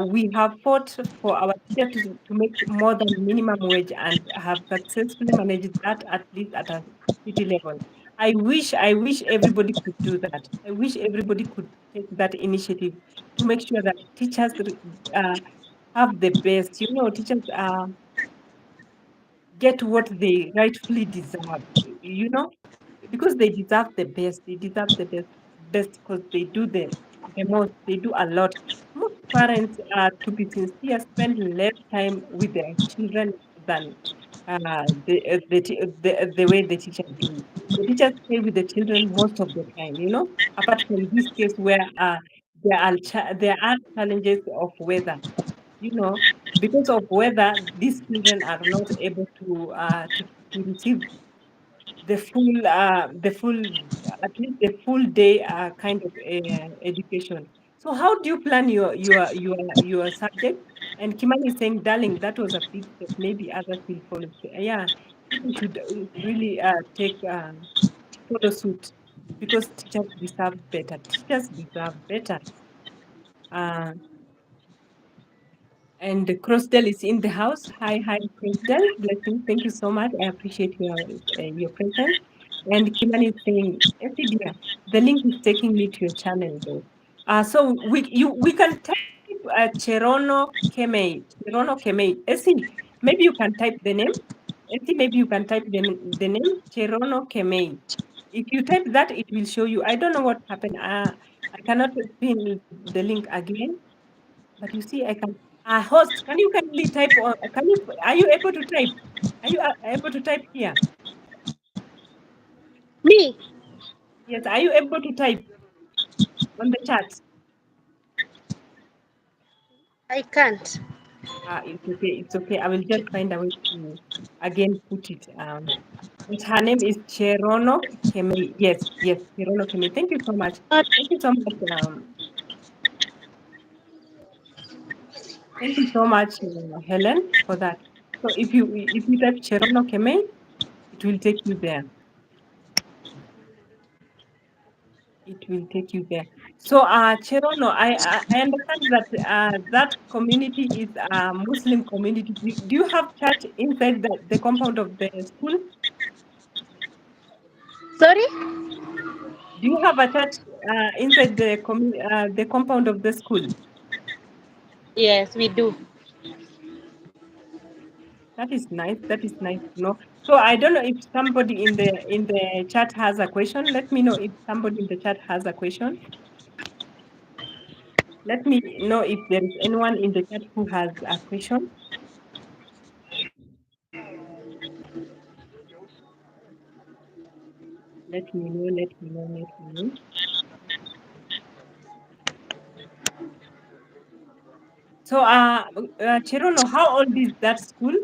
Speaker 1: we have fought for our teachers to make more than minimum wage and have successfully managed that at least at a city level. I wish everybody could do that. I wish everybody could take that initiative to make sure that teachers uh, have the best. Teachers get what they rightfully deserve. Because they deserve the best. They deserve the best because they do the most. They do a lot. Most parents, to be sincere, spend less time with their children than the way the teacher do. The teachers stay with the children most of the time. Apart from this case where there are challenges of weather. You know, because of weather, these children are not able to receive the full at least the full day kind of education. So how do you plan your subject? And Kimani is saying, darling, that was a big step. Maybe others will follow. Yeah, people should really take follow suit because teachers deserve better. Teachers deserve better. Uh, And Crossdale is in the house. Hi, Crossdale. Blessings. Thank you so much. I appreciate your presence. And Kimani is saying, Dear, the link is taking me to your channel though. So we can type Cherono Kemei. Cherono Kemei. Essie, maybe you can type the name. Essie, maybe you can type the name Cherono Kemei. If you type that, it will show you. I don't know what happened. I cannot pin the link again. But you see, I can. Host, can you kindly type on? Are you able to type? Are you able to type here?
Speaker 2: Me,
Speaker 1: Yes. Are you able to type on the chat?
Speaker 2: I can't.
Speaker 1: It's okay. It's okay. I will just find a way to again put it. But her name is Cherono Kemei. Yes, Cherono Kemei. Thank you so much.
Speaker 2: Not
Speaker 1: Thank you so much. Thank you so much, Helen, for that. So if you type Cherono Kemei, it will take you there. It will take you there. So, Cherono, I understand that that community is a Muslim community. Do you have church inside the compound of the school?
Speaker 2: sorry.
Speaker 1: Do you have a church inside the compound of the school?
Speaker 2: Yes, we do.
Speaker 1: That is nice. That is nice to know. So I don't know if somebody in the chat has a question. Let me know if somebody in the chat has a question. Let me know if there is anyone in the chat who has a question. Let me know. Let me know. Let me know. So, Cherono, how old is that school?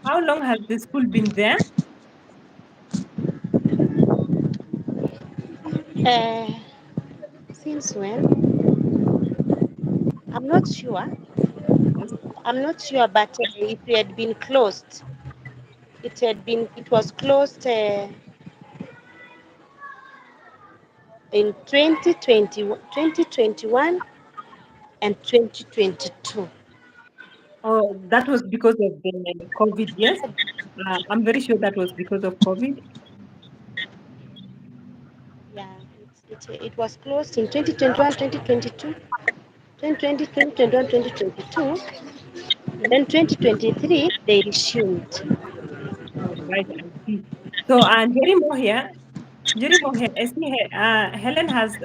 Speaker 1: How long has the school been there?
Speaker 2: Uh, since when? I'm not sure.
Speaker 1: Yes.
Speaker 2: I'm not sure, but it had been closed. It was closed. in 2020, 2021 and 2022.
Speaker 1: Oh, that was because of the COVID, yes? I'm very sure that was because of COVID.
Speaker 2: Yeah, it was closed in 2021, 2022, 2020, 2021, 2022. Then 2023, they resumed.
Speaker 1: All right, I see. So, Jerry Moore here, I see Helen has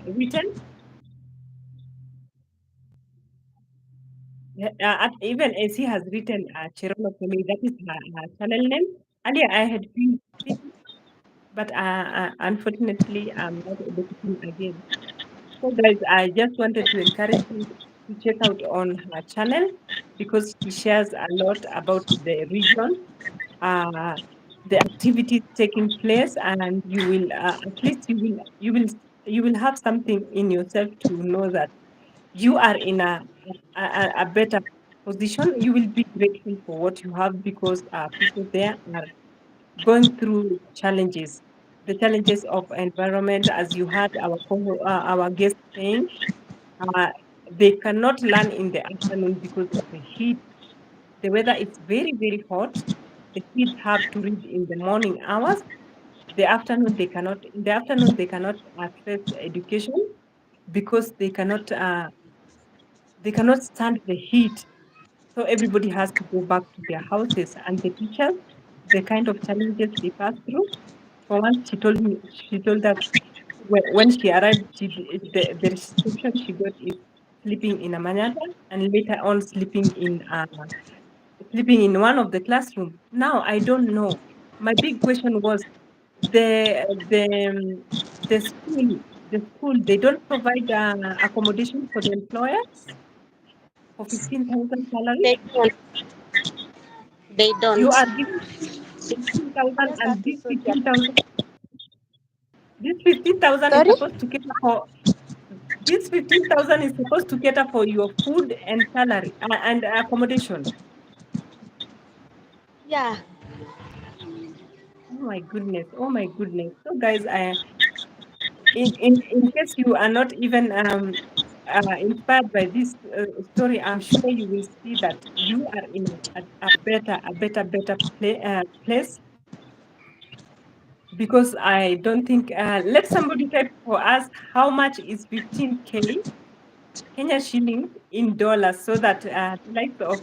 Speaker 1: written, even as he has written Cherono for me, that is her channel name. Earlier, I had seen it, but unfortunately, I'm not able to see it again. So, guys, I just wanted to encourage you to check out on her channel because she shares a lot about the region, uh, the activities taking place, and you will at least you will have something in yourself to know that you are in a better position. You will be grateful for what you have because people there are going through challenges, the challenges of environment, as you heard our guest saying, uh, they cannot learn in the afternoon because of the heat. The weather is very, very hot. The kids have to read in the morning hours. In the afternoon they cannot access education because they cannot stand the heat. So everybody has to go back to their houses. And the teachers, the kind of challenges they pass through. For once, she told us when she arrived, the reception she got is sleeping in a manada and later on sleeping in one of the classroom. Now I don't know. My big question was the the um, the school they don't provide accommodation for the employers for 15,000 salary.
Speaker 2: They don't. They
Speaker 1: You
Speaker 2: don't.
Speaker 1: are giving 15,000
Speaker 2: Just
Speaker 1: and
Speaker 2: that is what they are.
Speaker 1: this 15,000 is
Speaker 2: Sorry?
Speaker 1: supposed to cater for this 15,000 is supposed to cater for your food and salary and accommodation.
Speaker 2: Yeah.
Speaker 1: Oh my goodness. Oh my goodness. So guys, in case you are not even inspired by this story, I'm sure you will see that you are in a better place because I don't think. Let somebody type for us how much is 15K Kenya shillings in dollars, so that the likes of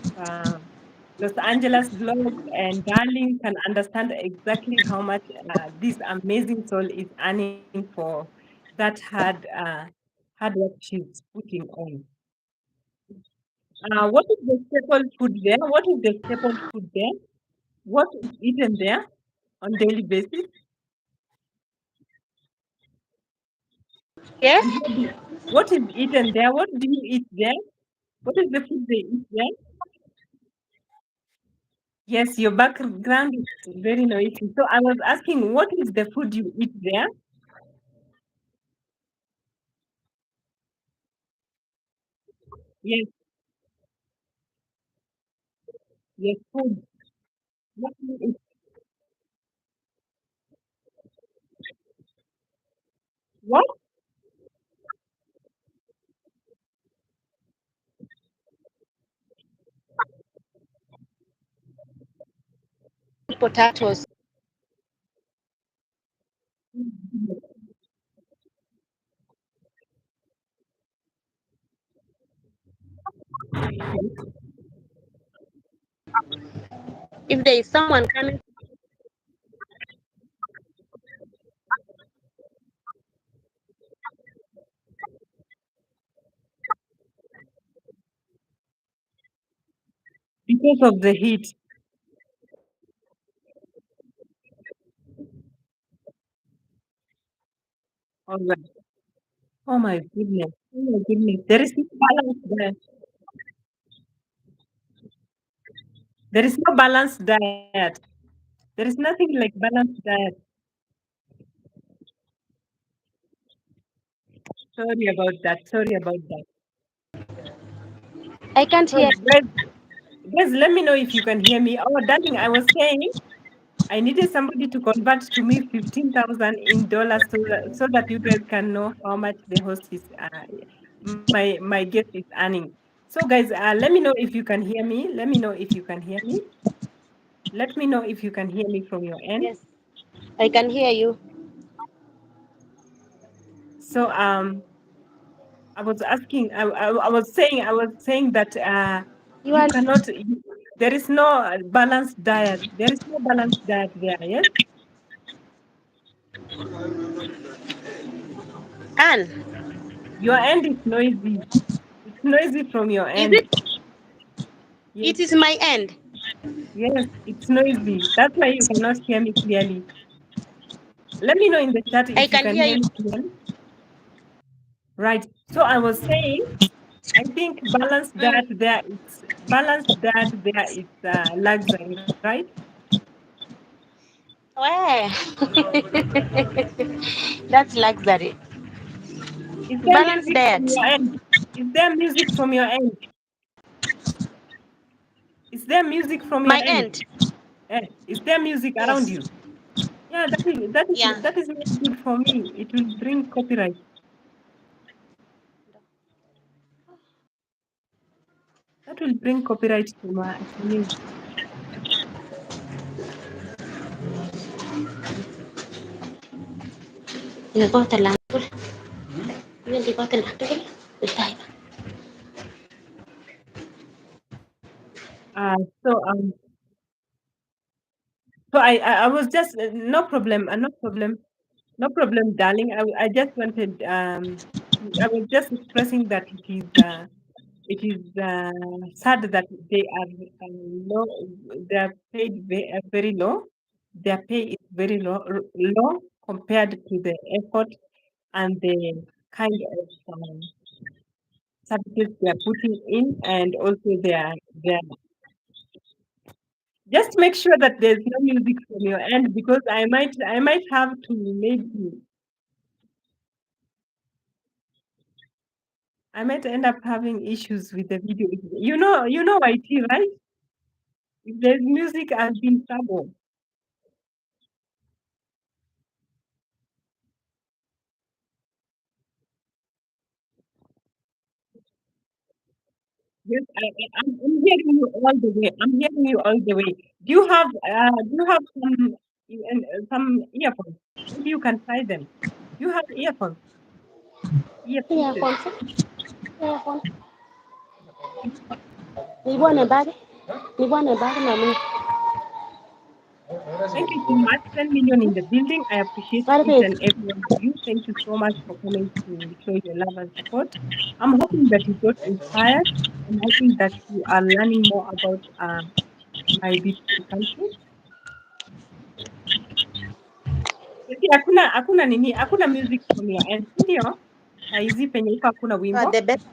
Speaker 1: Los Angeles blog and Darling can understand exactly how much this amazing soul is earning for that hard work she's putting on. What is the staple food there? What is the staple food there? What is eaten there on daily basis?
Speaker 2: Yes?
Speaker 1: And what is eaten there? What do you eat there? What is the food they eat there? Yes, your background is very noisy. So I was asking, what is the food you eat there? Yes, yes, food. What do you eat? What?
Speaker 2: Potatoes. If there is someone coming,
Speaker 1: Because of the heat. All right. Oh my goodness. Oh my goodness. There is no balance there. There is no balanced diet. There is nothing like balanced diet. Sorry about that. Sorry about that.
Speaker 2: I can't
Speaker 1: So
Speaker 2: hear.
Speaker 1: guys, let me know if you can hear me. Oh, darling, I was saying I needed somebody to convert to me 15,000 in dollars so that you guys can know how much the host is, my guest is earning. So guys, let me know if you can hear me. Let me know if you can hear me. Let me know if you can hear me from your end.
Speaker 2: Yes, I can hear you.
Speaker 1: So I was asking, I was saying that
Speaker 2: You
Speaker 1: you
Speaker 2: are
Speaker 1: cannot. There is no balanced diet. There is no balanced diet there. Yes,
Speaker 2: Anne.
Speaker 1: your end is noisy. It's noisy from your
Speaker 2: Is
Speaker 1: end.
Speaker 2: it?
Speaker 1: Yes,
Speaker 2: It is my end.
Speaker 1: yes, it's noisy. That's why you cannot hear me clearly. Let me know in the chat
Speaker 2: I
Speaker 1: if you
Speaker 2: can
Speaker 1: can
Speaker 2: hear
Speaker 1: hear
Speaker 2: you.
Speaker 1: me clearly. Right. So I was saying, I think
Speaker 2: Mm.
Speaker 1: balanced diet there is luxury, right?
Speaker 2: Where? That's luxury.
Speaker 1: Is there
Speaker 2: Balanced
Speaker 1: music from
Speaker 2: diet.
Speaker 1: your end? Is there music from your end? Is there music from your
Speaker 2: My
Speaker 1: end?
Speaker 2: end.
Speaker 1: Is there music around
Speaker 2: Yes.
Speaker 1: you? Yeah,
Speaker 2: Yeah.
Speaker 1: that is not good for me. It will bring copyright. That will bring copyright to me.
Speaker 2: نقاط العنصر من نقاط العنصر الطيب.
Speaker 1: Uh, so um, so I was just no problem, no problem, no problem, darling. I just wanted I was just expressing that it is sad that they are low. They are paid very low. Their pay is very low compared to the effort and the kind of services they are putting in, and also their. Just make sure that there's no music from your end because I might have to maybe I might end up having issues with the video. You know YT, right? If there's music, I'll be in trouble. Yes, I'm hearing you all the way. I'm hearing you all the way. Do you have some earphones? Maybe you can try them. Do you have earphones?
Speaker 2: Yeah,
Speaker 1: Earpieces.
Speaker 2: Fonse. Yeah, Fonse. Nilikuwa nebaki. Nilikuwa nebaki na mimi.
Speaker 1: Thank you so much. 10 million in the building. I appreciate
Speaker 2: Bari
Speaker 1: each
Speaker 2: pe.
Speaker 1: and every one of you. Thank you so much for coming to show your love and support. I'm hoping that you got inspired. I'm hoping that you are learning more about my beautiful country. Eti hakuna music from your end, si ndio? Saizi penye iko hakuna
Speaker 2: You are
Speaker 1: wimbo
Speaker 2: the best.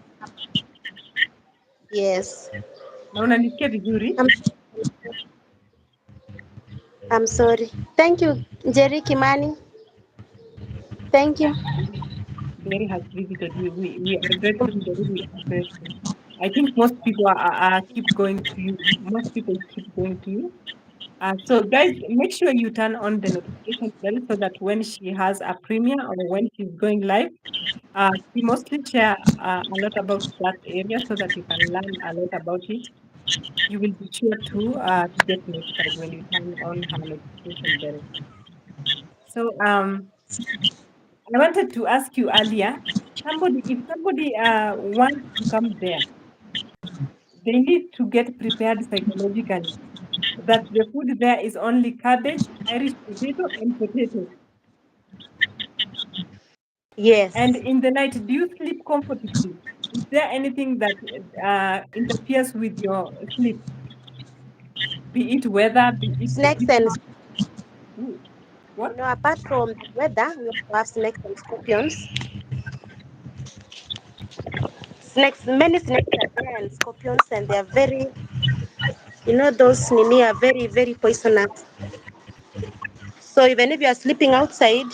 Speaker 2: Yes.
Speaker 1: na unanisikia vizuri.
Speaker 2: I'm, I'm sorry. Thank you, Jerry Kimani. Thank
Speaker 1: Yeah,
Speaker 2: you.
Speaker 1: Mary has visited. We are grateful. We are grateful. I think most people keep going to you. Most people keep going to you. So guys, make sure you turn on the notification bell so that when she has a premiere or when she's going live, she mostly share a lot about that area so that you can learn a lot about it. You will be sure to get notified when you turn on her notification bell. So I wanted to ask you earlier, if somebody wants to come there, they need to get prepared psychologically that the food there is only cabbage, Irish potato, and potato. And
Speaker 2: Yes.
Speaker 1: in the night, do you sleep comfortably? Is there anything that interferes with your sleep? Be it weather, be it the
Speaker 2: Snakes and
Speaker 1: people? Ooh, what?
Speaker 2: apart from the weather, we also have snakes and scorpions. Snakes, many snakes are there and scorpions, and they are very, those nini are very, very poisonous. So even if you are sleeping outside,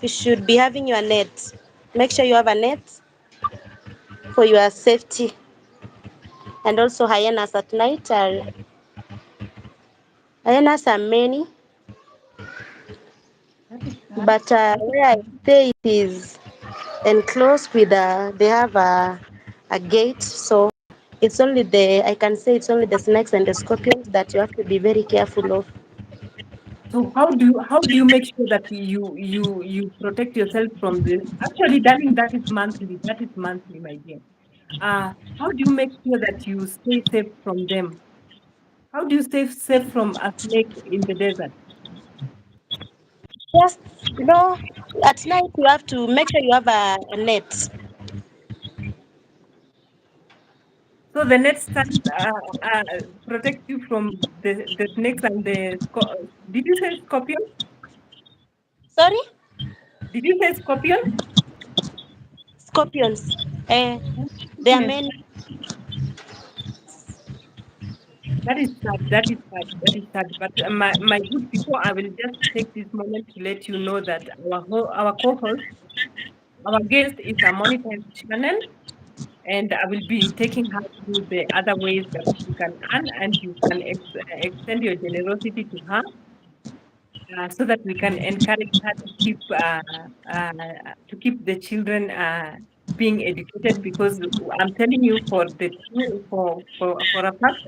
Speaker 2: you should be having your net. Make sure you have a net for your safety. And also hyenas at night are Hyenas are many,
Speaker 1: That is sad.
Speaker 2: but
Speaker 1: That is
Speaker 2: where I
Speaker 1: sad.
Speaker 2: stay it is enclosed with they have a gate, so it's only the I can say it's only the snakes and the scorpions that you have to be very careful of.
Speaker 1: So how do you make sure that you protect yourself from this? Actually, darling, that is monthly. That is monthly, my dear. How do you make sure that you stay safe from them? How do you stay safe from a snake in the desert?
Speaker 2: Just at night you have to make sure you have a net.
Speaker 1: So the net stand protect you from the snakes and the did you say scorpion?
Speaker 2: Sorry,
Speaker 1: Did you say scorpion?
Speaker 2: scorpions. Eh,
Speaker 1: Oh,
Speaker 2: there are
Speaker 1: goodness.
Speaker 2: many.
Speaker 1: That is sad. That is sad. That is sad. But my good people, I will just take this moment to let you know that our co-host, our guest is a monetized channel, and I will be taking her through the other ways that you can earn and you can extend your generosity to her, so that we can encourage her uh, to keep the children being educated. Because I'm telling you, for a fact,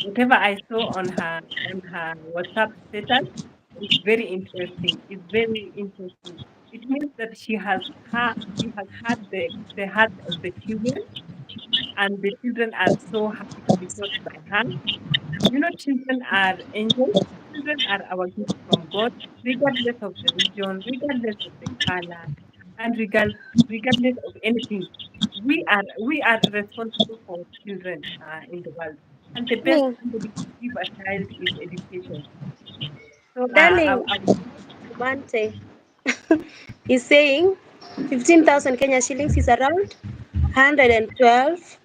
Speaker 1: whatever I saw on her WhatsApp status is very interesting. It's very interesting. It means that she has had the heart of the children, and the children are so happy to be taught by her. You know, children are angels. Children are our gift from God, regardless of the region, regardless of the color, and regardless of anything. We are responsible for children in the world, and the best
Speaker 2: Darling,
Speaker 1: somebody can give a child is education. So,
Speaker 2: darling, Mante is saying 15,000 Kenya shillings is around 112.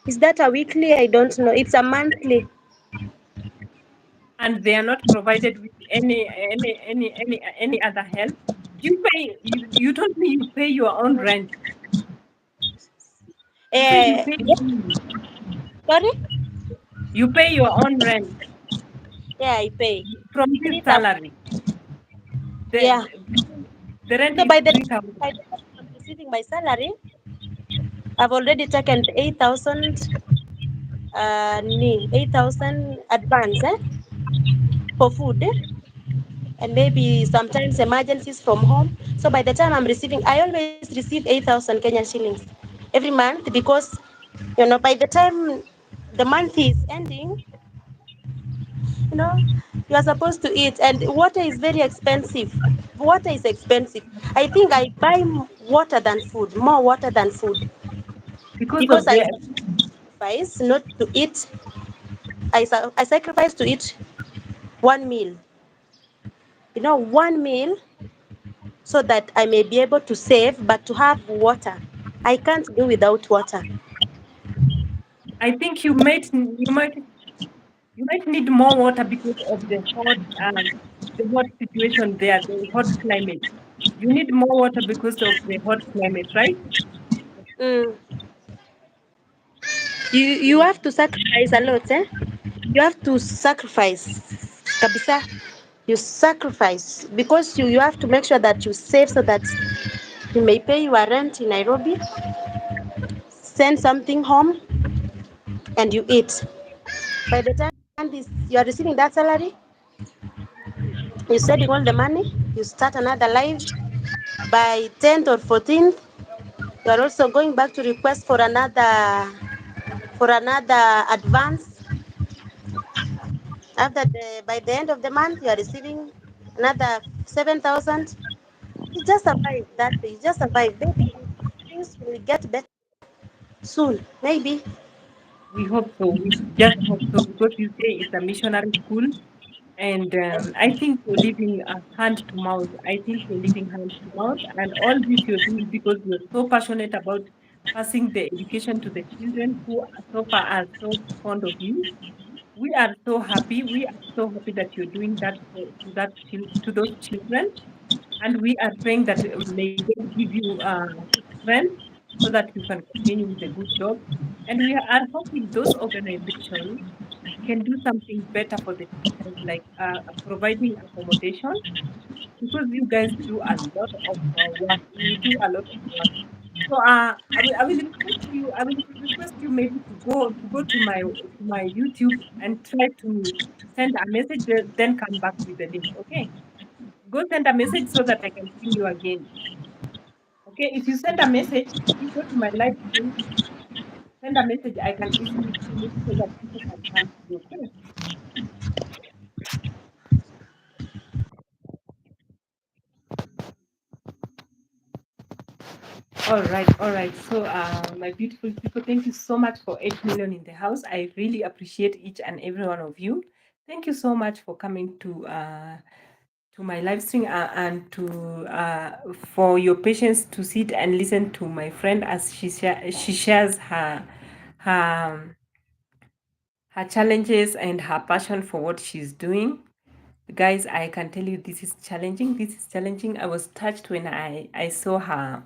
Speaker 2: Is that a weekly? I don't know. It's a monthly.
Speaker 1: and they are not provided with any other help. You pay. You told me you pay your own rent. You said you pay your
Speaker 2: Yeah,
Speaker 1: own.
Speaker 2: sorry?
Speaker 1: You pay your own rent
Speaker 2: Yeah, I pay
Speaker 1: from this
Speaker 2: 3,000.
Speaker 1: salary. The,
Speaker 2: Yeah.
Speaker 1: the, the rent
Speaker 2: So
Speaker 1: is 3,000.
Speaker 2: by the time I'm receiving my salary, I've already taken 8,000 8,000 advance for food and maybe sometimes emergencies from home. So by the time I'm receiving, I always receive 8,000 Kenyan shillings every month because, by the time the month is ending, you know, you are supposed to eat. And water is very expensive. Water is expensive. I think I buy water than food, more water than food
Speaker 1: Because
Speaker 2: because
Speaker 1: of
Speaker 2: I
Speaker 1: the
Speaker 2: sacrifice not to eat. I sacrifice to eat one meal, one meal so that I may be able to save, but to have water. I can't do without water.
Speaker 1: I think you might need more water because of the hot situation there, the hot climate. You need more water because of the hot climate, right?
Speaker 2: Mm. You
Speaker 1: Yeah.
Speaker 2: have to sacrifice a lot, eh? You have to sacrifice. Kabisa. You sacrifice because you have to make sure that you save so that you may pay your rent in Nairobi, send something home, and you eat. By the time you are receiving that salary, you're saving all the money, you start another life. By 10th or 14th, you are also going back to request for another advance. By the end of the month, you are receiving another 7,000. You just survive that way. You just survive. Maybe things will get better soon. Maybe.
Speaker 1: We hope so. We just hope so because you say it's a missionary school, and I think you're living hand to mouth. I think you're living hand to mouth, and all this you're doing because you're so passionate about passing the education to the children who so far are so fond of you. We are so happy. We are so happy that you're doing that to those children, and we are praying that may God give you strength so that you can continue with a good job. And we are hoping those organizations. can do something better for the children, like providing accommodation, because you guys do a lot of work. You do a lot of work. So I will request you. I will request you maybe to go to my YouTube and try to send a message, then come back with the link. Okay, go send a message so that I can ping you again. Okay, if you send a message, if you go to my live stream, send a message. I can easily pin it so that people can come to you. Okay. All right, all right. So, my beautiful people, thank you so much for 8 million in the house. I really appreciate each and every one of you. Thank you so much for coming to my live stream, and to for your patience to sit and listen to my friend as she shares her her challenges and her passion for what she's doing. Guys, I can tell you this is challenging. This is challenging. I was touched when I saw her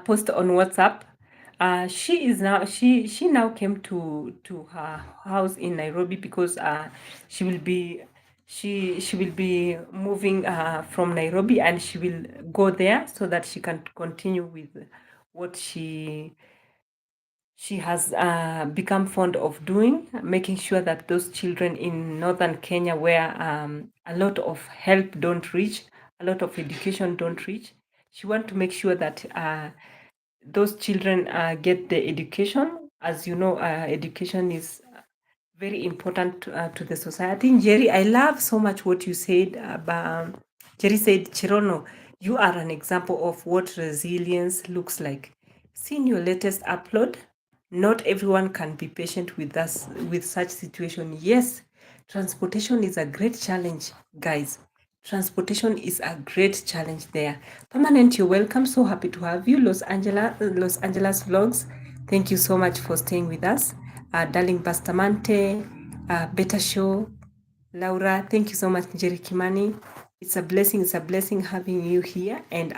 Speaker 1: post on WhatsApp. She now came to her house in Nairobi because she will be she will be moving from Nairobi, and she will go there so that she can continue with what she has become fond of doing, making sure that those children in northern Kenya, where a lot of help don't reach, a lot of education don't reach, she want to make sure that those children get the education. As you know, education is very important to the society. Jerry, I love so much what you said about. Jerry said, Chirono, you are an example of what resilience looks like. Seeing your latest upload, not everyone can be patient with us with such situation. Yes, transportation is a great challenge, guys. Transportation is a great challenge there. Permanent, you're welcome. So happy to have you. Los Angeles Vlogs. Thank you so much for staying with us. Darling Bastamante, Beta Show, Laura, thank you so much, Njeri Kimani. It's a blessing having you here, and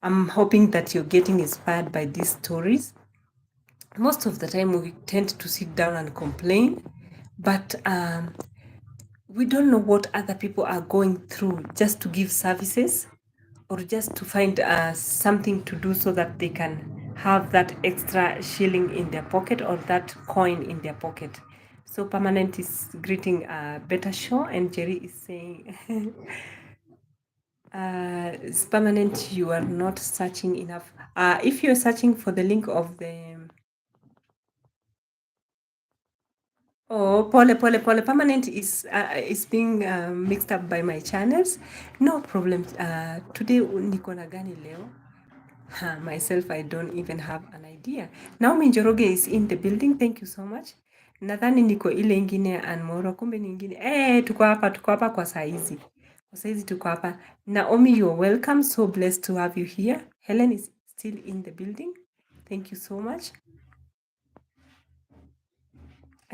Speaker 1: I'm hoping that you're getting inspired by these stories. Most of the time, we tend to sit down and complain, but we don't know what other people are going through just to give services, or just to find something to do so that they can have that extra shilling in their pocket, or that coin in their pocket. So Permanent is greeting Better Show, and Jerry is saying, it's Permanent, you are not searching enough. If you're searching for the link of the Oh, Pole. Permanent is being mixed up by my channels. No problem. Today niko na gani leo? Myself, I don't even have an idea. Naomi Njoroge is in the building. Thank you so much. Nadhani niko ile ingine Anmoro, kumbe ni ingine. Tuko hapa kwa saizi. Kwa saizi tuko hapa. Naomi, you're welcome. So blessed to have you here. Helen is still in the building. Thank you so much.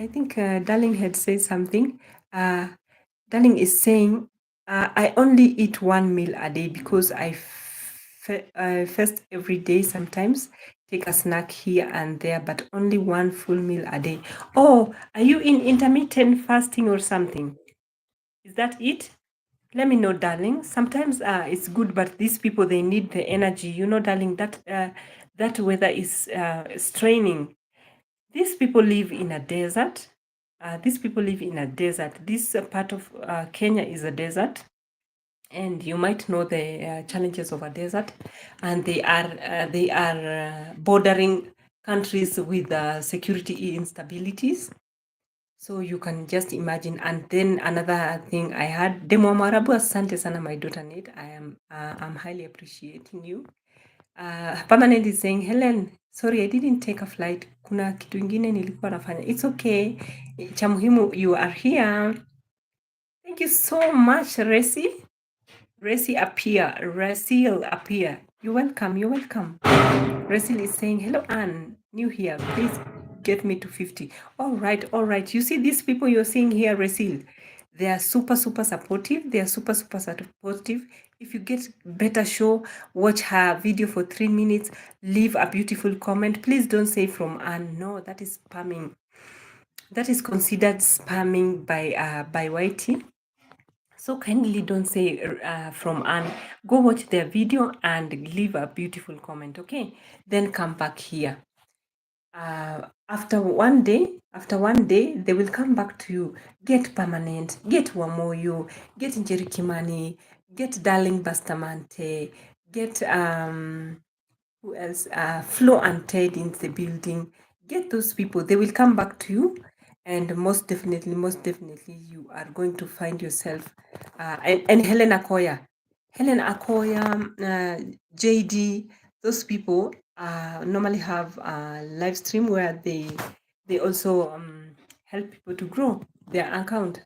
Speaker 1: I think Darling had said something. Darling is saying, I only eat one meal a day because I fast every day, sometimes take a snack here and there, but only one full meal a day. Oh, are you in intermittent fasting or something? Is that it? Let me know, darling. Sometimes it's good, but these people, they need the energy. You know, darling, that weather is straining. These people live in a desert. These people live in a desert. This part of Kenya is a desert, and you might know the challenges of a desert, and they are bordering countries with security instabilities. So you can just imagine. And then another thing I had, Demo Marabu, asante sana, my daughter Nate. I'm highly appreciating you. Permanent is saying, Helen, sorry, I didn't take a flight. Kuna kitu ingine nilikuwa nafanya. It's okay. Cha muhimu, you are here. Thank you so much, Resi. Resil appear. You're welcome. Resil is saying, hello, Anne. New here. Please get me to 50. All right. You see these people you're seeing here, Resil? They are super, super supportive. They are super, super supportive. If you get better show, watch her video for 3 minutes, leave a beautiful comment. Please don't say from Anne. No, that is spamming. That is considered spamming by YT. So kindly don't say from Anne. Go watch their video and leave a beautiful comment, okay? Then come back here. After one day, they will come back to you. Get Permanent, get Wamoyo, get Njerikimani, get Darling Bastamante, get who else? Flo and Ted in the building. Get those people. They will come back to you, and most definitely, you are going to find yourself. And Helen Akoya, JD, those people normally have a live stream where they also help people to grow their account.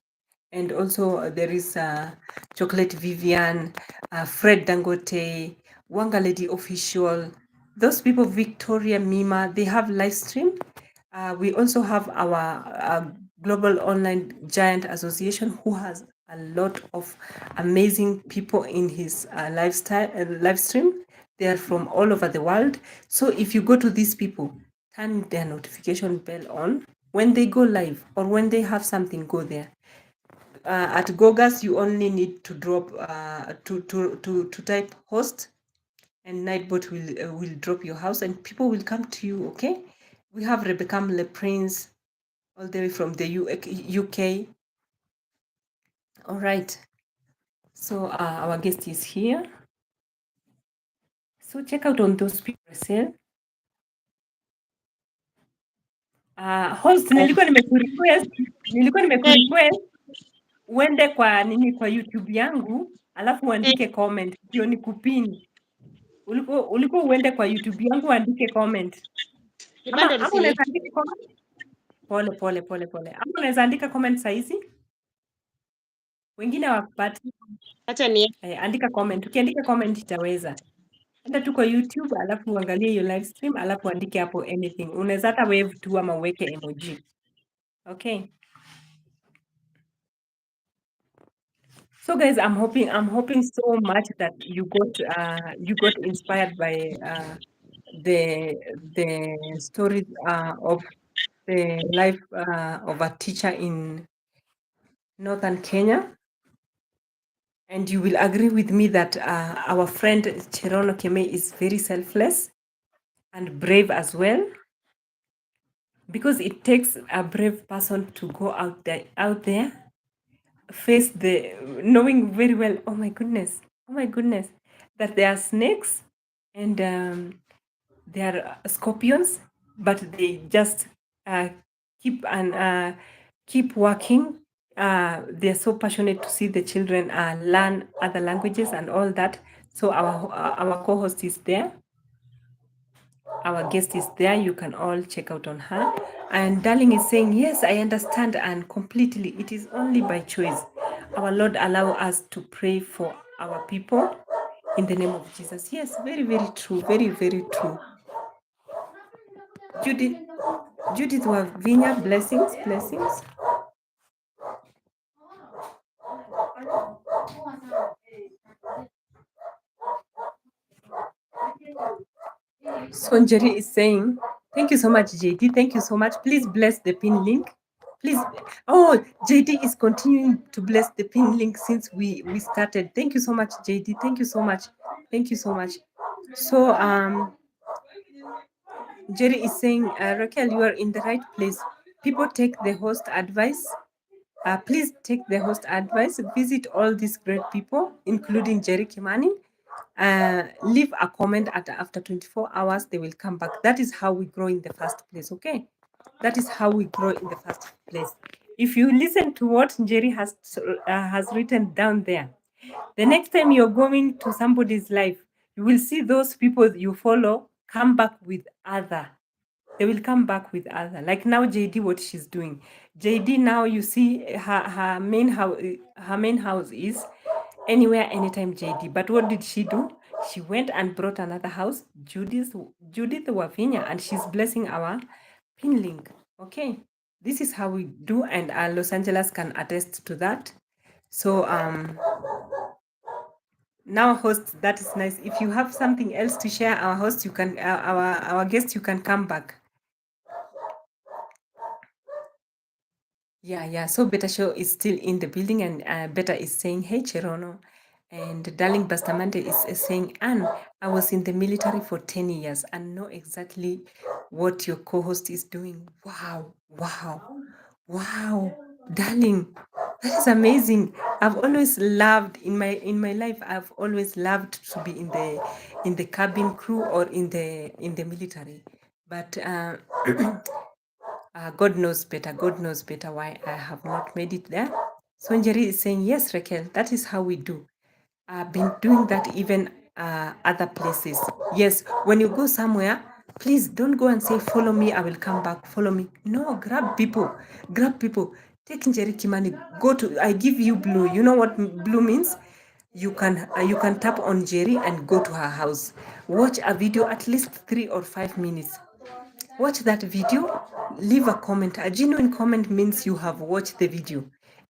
Speaker 1: And also there is Chocolate Vivian, Fred Dangote, Wanga Lady Official. Those people, Victoria Mima, they have live stream. We also have our Global Online Giant Association, who has a lot of amazing people in his live stream. They are from all over the world. So if you go to these people, turn their notification bell on. When they go live or when they have something, go there. At Gogas, you only need to drop to type host, and Nightbot will drop your house, and people will come to you. Okay, we have Rebecca Le Prince all the way from the UK. All right, so our guest is here. So check out on those people sale. Host, nilikuwa nimekurequest uende kwa nini, kwa YouTube yangu, alafu uandike comment ndio nikupini. Ulikuwa uende kwa YouTube yangu uandike comment. Ama unaweza andika comment? Pole. Ama unaweza andika comment saizi? Wengine hawakupati.
Speaker 2: Acha ni
Speaker 1: Andika comment. Ukiandika comment itaweza. Enda tu kwa YouTube alafu uangalie hiyo live stream alafu andike hapo anything. Unaweza hata wave tu ama uweke emoji. Okay. So guys, I'm hoping so much that you got inspired by the stories of the life of a teacher in northern Kenya. And you will agree with me that our friend Cherono Keme is very selfless and brave as well, because it takes a brave person to go out there, face the, knowing very well, oh my goodness, that there are snakes and there are scorpions, but they just keep working. They're so passionate to see the children learn other languages and all that. So our co-host is there. Our guest is there. You can all check out on her. And Darling is saying, yes, I understand, and completely. It is only by choice. Our Lord allow us to pray for our people in the name of Jesus. Yes, very, very true. Very, very true. Judith Wavinya, blessings. So Njeri is saying, thank you so much, JD. Thank you so much. Please bless the pin link. Please. Oh, JD is continuing to bless the pin link since we started. Thank you so much, JD. Thank you so much. So Jerry is saying, Raquel, you are in the right place. People take the host advice. Please take the host advice. Visit all these great people, including Jerry Kimani. Leave a comment after 24 hours. They will come back. That is how we grow in the first place. Okay, that is how we grow in the first place. If you listen to what Jerry has written down there, the next time you're going to somebody's life, you will see those people you follow come back with other. They will come back with other. Like now, JD, what she's doing. JD now, you see her main house is anywhere, anytime, JD. But what did she do? She went and brought another house, Judith Wavinya, and she's blessing our pin link. Okay, this is how we do, and Los Angeles can attest to that. So now, host, that is nice. If you have something else to share, our host, you can, our guest, you can come back. Yeah. So Beta Show is still in the building, and Beta is saying, "Hey, Cherono," and darling Bastamante is saying, "Anne, I was in the military for 10 years and know exactly what your co-host is doing. Wow, darling, that is amazing. I've always loved in my life. I've always loved to be in the cabin crew or in the military, but." God knows better. God knows better why I have not made it there. So Njeri is saying, yes, Raquel, that is how we do. I've been doing that even other places. Yes, when you go somewhere, please don't go and say, follow me, I will come back, follow me. No, grab people. Take Njeri Kimani, go to, I give you blue. You know what blue means? You can tap on Jerry and go to her house. Watch a video at least 3 or 5 minutes. Watch that video, leave a comment. A genuine comment means you have watched the video.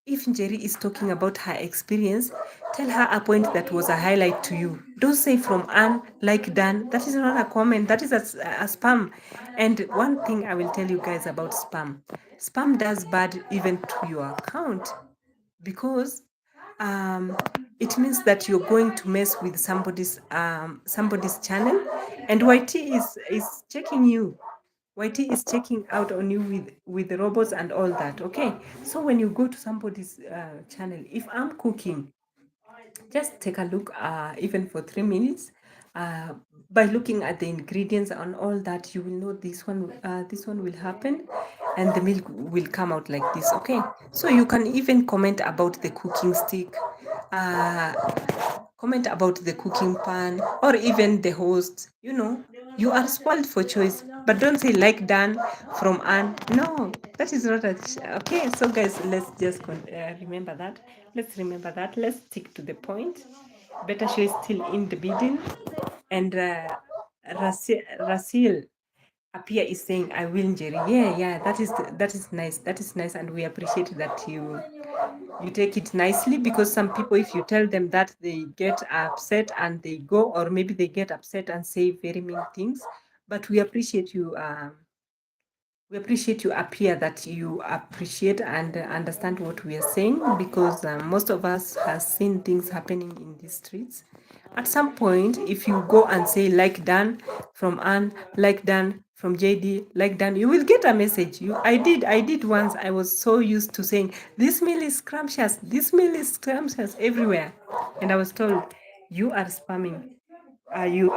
Speaker 1: If Njeri is talking about her experience, tell her a point that was a highlight to you. Don't say from Anne, like Dan. That is not a comment, that is a spam. And one thing I will tell you guys about spam, spam does bad even to your account, because um, it means that you're going to mess with somebody's channel, and YT is checking you. YT is checking out on you with the robots and all that. Okay, so when you go to somebody's channel, if I'm cooking, just take a look, even for 3 minutes. Uh, by looking at the ingredients and all that, you will know this one will happen, and the milk will come out like this. Okay, so you can even comment about the cooking stick, uh, comment about the cooking pan, or even the host. You are spoiled for choice, but don't say like Dan from Anne. No, that is not okay. So guys, let's just remember that. Let's stick to the point. Better Show is still in the building, and Rasil Apia is saying, I will, Jerry. Yeah, that is nice. That is nice, and we appreciate that you take it nicely, because some people, if you tell them that, they get upset and they go, or maybe they get upset and say very mean things. But we appreciate you up here, that you appreciate and understand what we are saying, because most of us has seen things happening in these streets. At some point, if you go and say like Dan from Anne, like Dan from JD, like Dan, you will get a message. I did once. I was so used to saying this meal is scrumptious, everywhere, and I was told you are spamming. You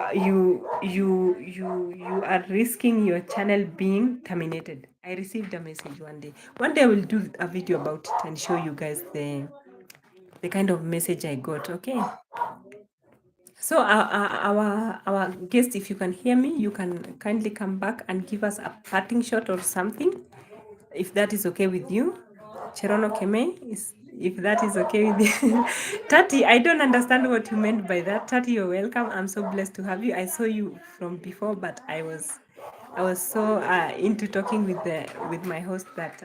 Speaker 1: are risking your channel being terminated. I received a message one day. One day I will do a video about it and show you guys the kind of message I got. Okay. So our guest, if you can hear me, you can kindly come back and give us a parting shot or something, if that is okay with you. Cherono Keme, if that is okay with you. Tati, I don't understand what you meant by that. Tati, you're welcome. I'm so blessed to have you. I saw you from before, but I was so into talking with my host that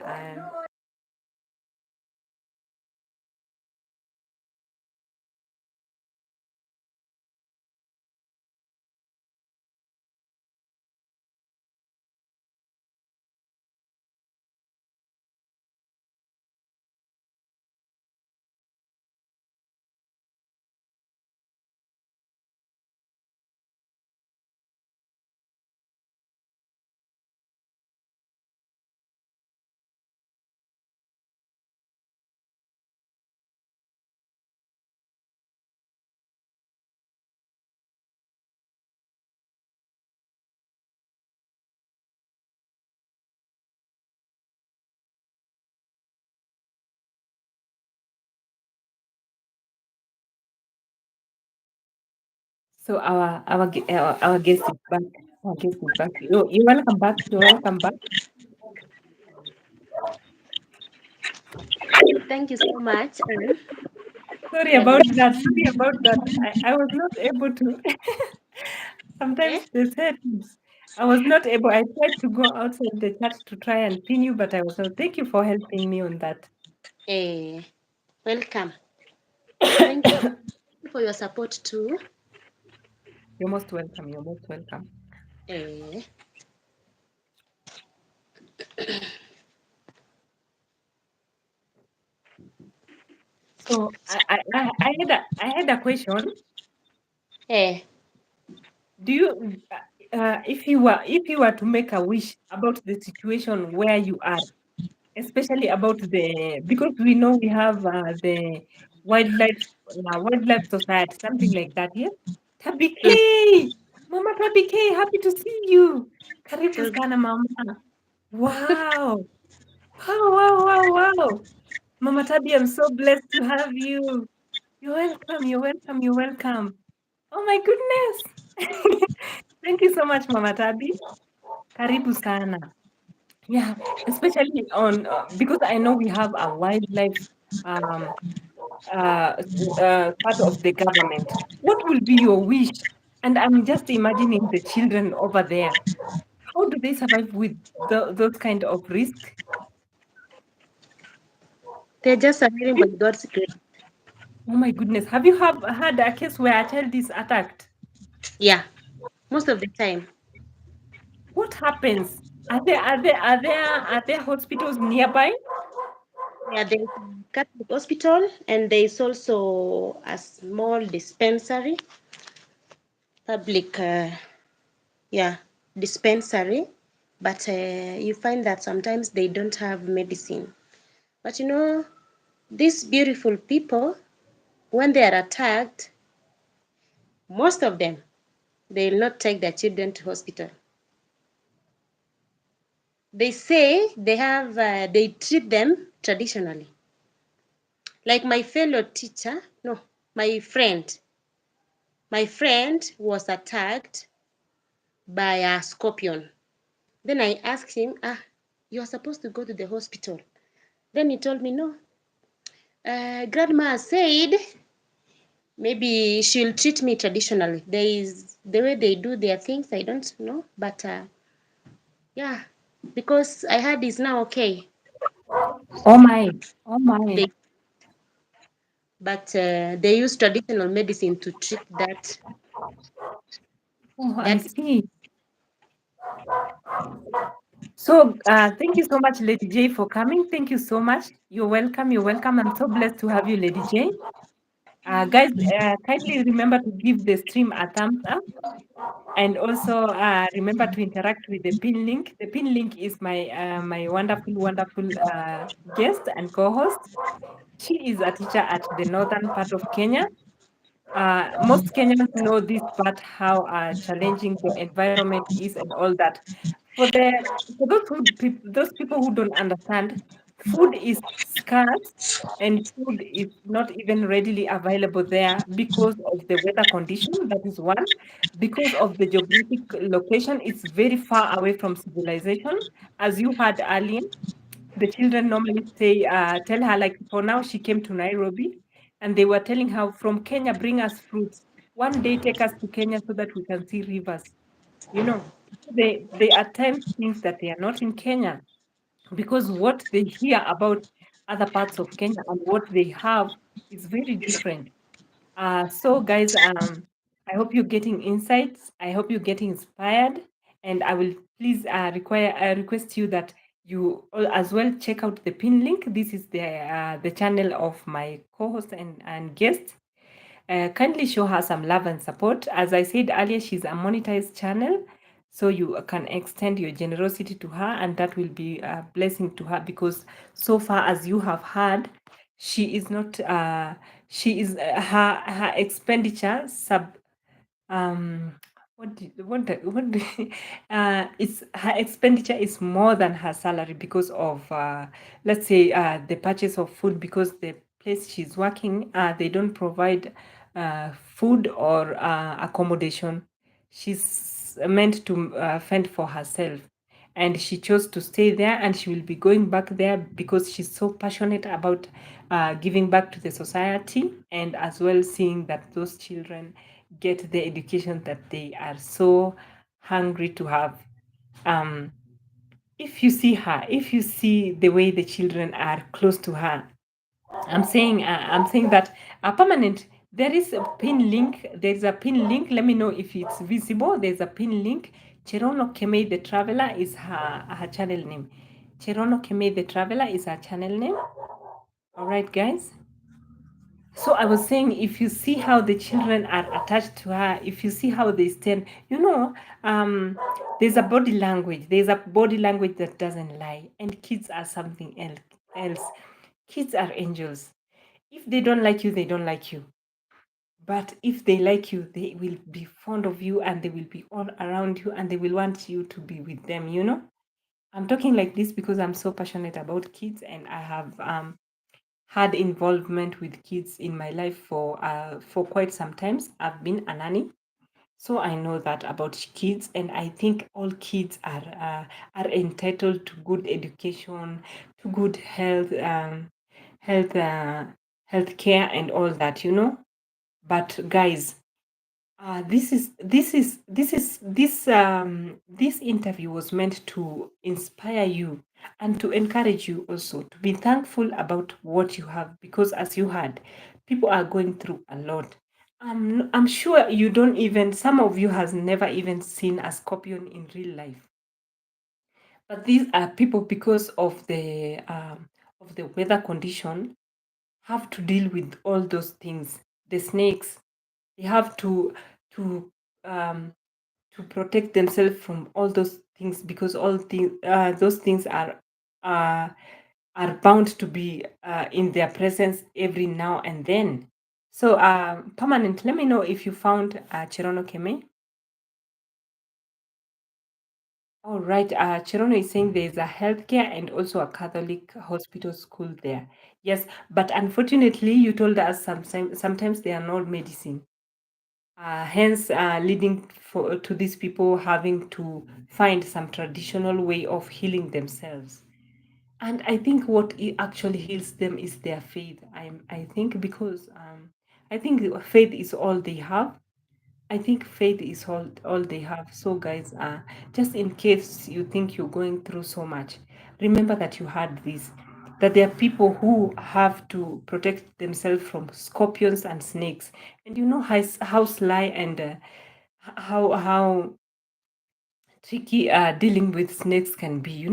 Speaker 1: so our guest is back. Our guest is back. You welcome back. You're welcome back.
Speaker 2: Thank you so much.
Speaker 1: Sorry
Speaker 2: Yeah,
Speaker 1: about that. Sorry about that. I was not able to.
Speaker 2: okay.
Speaker 1: Sometimes the settings. I was not able. I tried to go outside the chat to try and pin you, but I was not. Thank you for helping me on that.
Speaker 2: Eh, welcome. Thank you for your support too.
Speaker 1: You're most welcome. You're most welcome.
Speaker 2: Eh,
Speaker 1: So I had a question.
Speaker 2: eh,
Speaker 1: Do you, if you were to make a wish about the situation where you are, especially about the, because we know we have the wildlife society, something like that. Yes, Tabi
Speaker 2: mm,
Speaker 1: K, Mama Tabi K, happy to see you. Karibu
Speaker 2: mm,
Speaker 1: sana mama. Wow, wow, wow, wow, wow. Mama Tabi, I'm so blessed to have you. You're welcome. You're welcome. You're welcome. Oh my goodness. Thank you so much, Mama Tabi. Karibu sana. Yeah, especially on because I know we have a wildlife um, part of the government. What will be your wish? And I'm just imagining the children over there. How do they survive with those kind of risk?
Speaker 2: they're just surviving by God's grace.
Speaker 1: Oh my goodness. Have you have had a case where a child is attacked?
Speaker 2: Yeah, most of the time.
Speaker 1: What happens? Are there hospitals nearby?
Speaker 2: Yeah, there's a Catholic hospital and there's also a small dispensary, public, yeah, dispensary. But you find that sometimes they don't have medicine. But you know, these beautiful people, when they are attacked, most of them, they will not take their children to hospital. They say they treat them traditionally. Like my fellow teacher, no, my friend, my friend was attacked by a scorpion. Then I asked him, you're supposed to go to the hospital. Then he told me, no, grandma said maybe she'll treat me traditionally. There is the way they do their things, I don't know. But yeah, because I heard it's now okay.
Speaker 1: Oh my, oh my.
Speaker 2: They but they use traditional medicine to treat
Speaker 1: Oh, I
Speaker 2: that.
Speaker 1: see. So, thank you so much, Lady J, for coming. Thank you so much. You're welcome. You're welcome. I'm so blessed to have you, Lady J. Guys, kindly remember to give the stream a thumbs up, and also remember to interact with the pin link. The pin link is my wonderful, wonderful guest and co-host. She is a teacher at the northern part of Kenya. Most Kenyans know this part, how challenging the environment is and all that. For those people who don't understand, food is scarce and food is not even readily available there because of the weather condition. That is one. Because of the geographic location, it's very far away from civilization. As you heard earlier, the children normally tell her, like, for now, she came to Nairobi and they were telling her, from Kenya, bring us fruits. One day, take us to Kenya so that we can see rivers. You know, they attempt things that they are not in Kenya because what they hear about other parts of Kenya and what they have is very different. So guys, I hope you're getting insights. I hope you're getting inspired, and I will please request you that you all as well check out the pin link. This is the channel of my co-host and guest. Kindly show her some love and support. As I said earlier, she's a monetized channel, so you can extend your generosity to her, and that will be a blessing to her because so far as you have heard, she is not. She is her expenditure sub it's her expenditure is more than her salary because of let's say the purchase of food, because the place she's working they don't provide food or accommodation. She's meant to fend for herself, and she chose to stay there, and she will be going back there because she's so passionate about giving back to the society, and as well seeing that those children get the education that they are so hungry to have. um if you see her, if you see the way the children are close to her, I'm saying that a permanent. There is a pin link. There's a pin link. Let me know if it's visible. There's a pin link. Cherono Kemei the Traveler is her channel name. Cherono Kemei the Traveler is her channel name. All right, guys. So I was saying, if you see how the children are attached to her, if you see how they stand, there's a body language. There's a body language that doesn't lie, and kids are something else. Kids are angels. If they don't like you, they don't like you. But if they like you, they will be fond of you, and they will be all around you, and they will want you to be with them. I'm talking like this because I'm so passionate about kids, and I have had involvement with kids in my life for quite some times. I've been a nanny, so I know that about kids, and I think all kids are entitled to good education, to good health, health care, and all that. But guys, this interview was meant to inspire you and to encourage you also to be thankful about what you have, because as you heard, people are going through a lot. I'm sure you don't even, some of you has never even seen a scorpion in real life, but these are people, because of the weather condition, have to deal with all those things. The snakes, they have to um, to protect themselves from all those things, because those things uh, are bound to be in their presence every now and then. So, permanent. Let me know if you found Cherono Keme. All right. Cherono is saying there is a healthcare and also a Catholic hospital school there. Yes, but unfortunately, you told us sometimes they are not medicine. Hence, leading to these people having to find some traditional way of healing themselves. And I think what actually heals them is their faith. I think, because I think faith is all they have. I think faith is all they have. So, guys, just in case you think you're going through so much, remember that you had this. That there are people who have to protect themselves from scorpions and snakes, and you know how sly and how tricky dealing with snakes can be.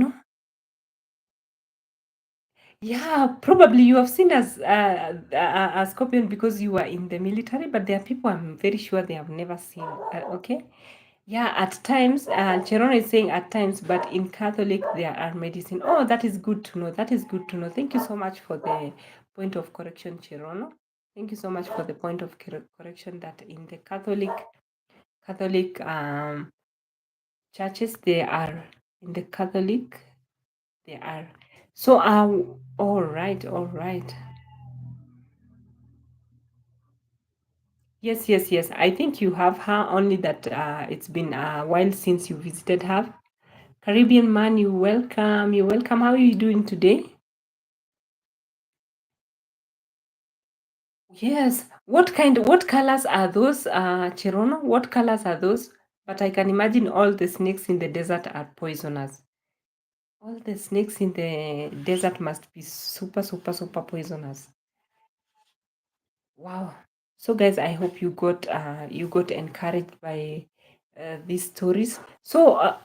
Speaker 1: Yeah, probably you have seen as a scorpion because you were in the military, but there are people I'm very sure they have never seen. Okay. Yeah, at times, Cheron is saying at times, but in Catholic there are medicine. Oh, that is good to know. That is good to know. Thank you so much for the point of correction, Cherono. Thank you so much for the point of correction that in the Catholic churches there are, in the Catholic there are. So, all right, all right. Yes, yes, yes. I think you have her, only that it's been a while since you visited her. Caribbean man, you welcome. You welcome. How are you doing today? Yes. What colors are those, Chirono? What colors are those? But I can imagine all the snakes in the desert are poisonous. All the snakes in the desert must be super, super, super poisonous. Wow. So guys, I hope you got encouraged by these stories. So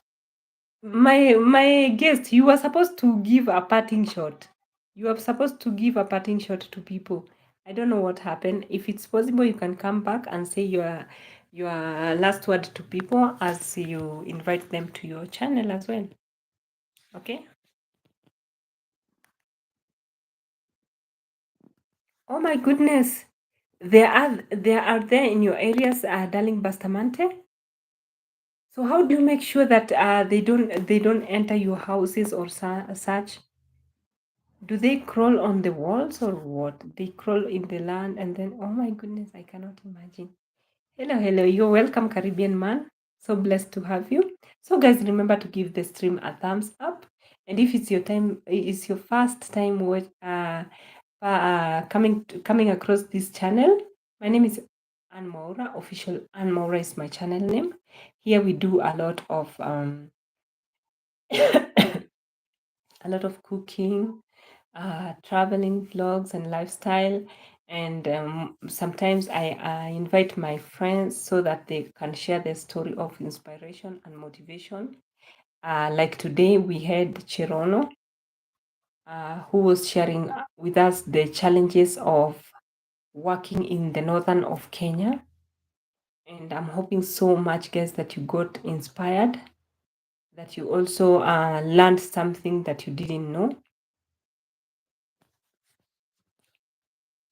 Speaker 1: my guest, you were supposed to give a parting shot. You are supposed to give a parting shot to people. I don't know what happened. If it's possible, you can come back and say your last word to people as you invite them to your channel as well. Okay? Oh my goodness. There are there in your areas, darling Bastamante. So how do you make sure that they don't enter your houses or such? Do they crawl on the walls or what? They crawl in the land and then, oh my goodness, I cannot imagine. Hello, hello. You're welcome, Caribbean man. So blessed to have you. So guys, remember to give the stream a thumbs up. And if it's your first time coming across this channel, my name is Anne Maura. Official Anne Maura is my channel name. Here we do a lot of a lot of cooking, traveling vlogs and lifestyle. And sometimes I invite my friends so that they can share their story of inspiration and motivation. Like today, we had Chirono, who was sharing with us the challenges of working in the northern of Kenya. And I'm hoping so much, guys, that you got inspired, that you also learned something that you didn't know.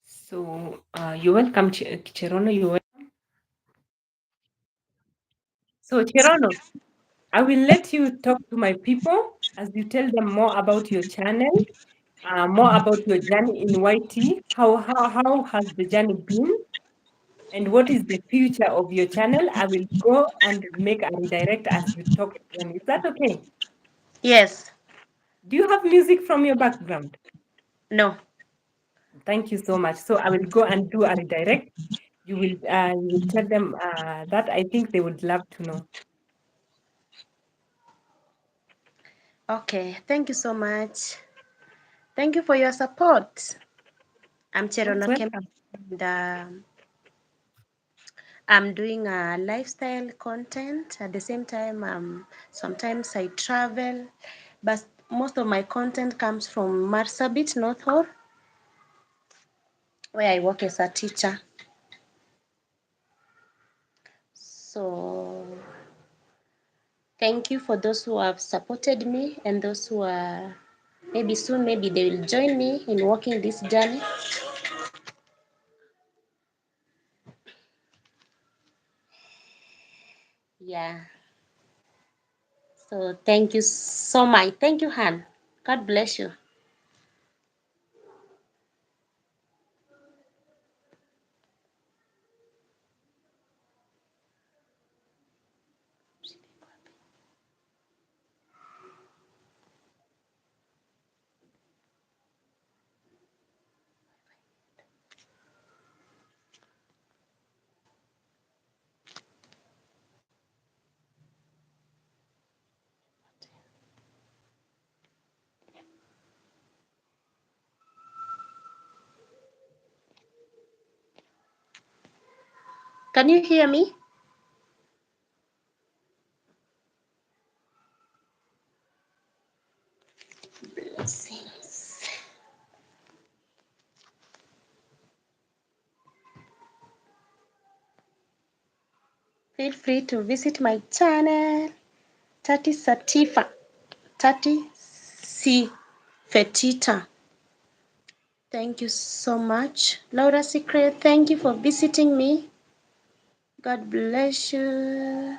Speaker 1: So you're welcome, Chirono. You're welcome. So Chirono, I will let you talk to my people as you tell them more about your channel, more about your journey in YT. How has the journey been? And what is the future of your channel? I will go and make a redirect as you talk to them. Is that okay?
Speaker 2: Yes.
Speaker 1: Do you have music from your background?
Speaker 2: No.
Speaker 1: Thank you so much. So I will go and do a redirect. You will tell them that. I think they would love to know.
Speaker 2: Okay. Thank you so much. Thank you for your support. I'm
Speaker 1: Most
Speaker 2: Cheronokem,
Speaker 1: welcome.
Speaker 2: and I'm doing lifestyle content. At the same time, sometimes I travel, but most of my content comes from Marsabit, North Hor, where I work as a teacher. So thank you for those who have supported me and those who are maybe soon, maybe they will join me in walking this journey. Yeah. So thank you so much. Thank you, Han. God bless you. Can you hear me? Blessings. Feel free to visit my channel, Tati Satifa, Tati C. Fetita. Thank you so much. Laura Secret, thank you for visiting me. God bless you.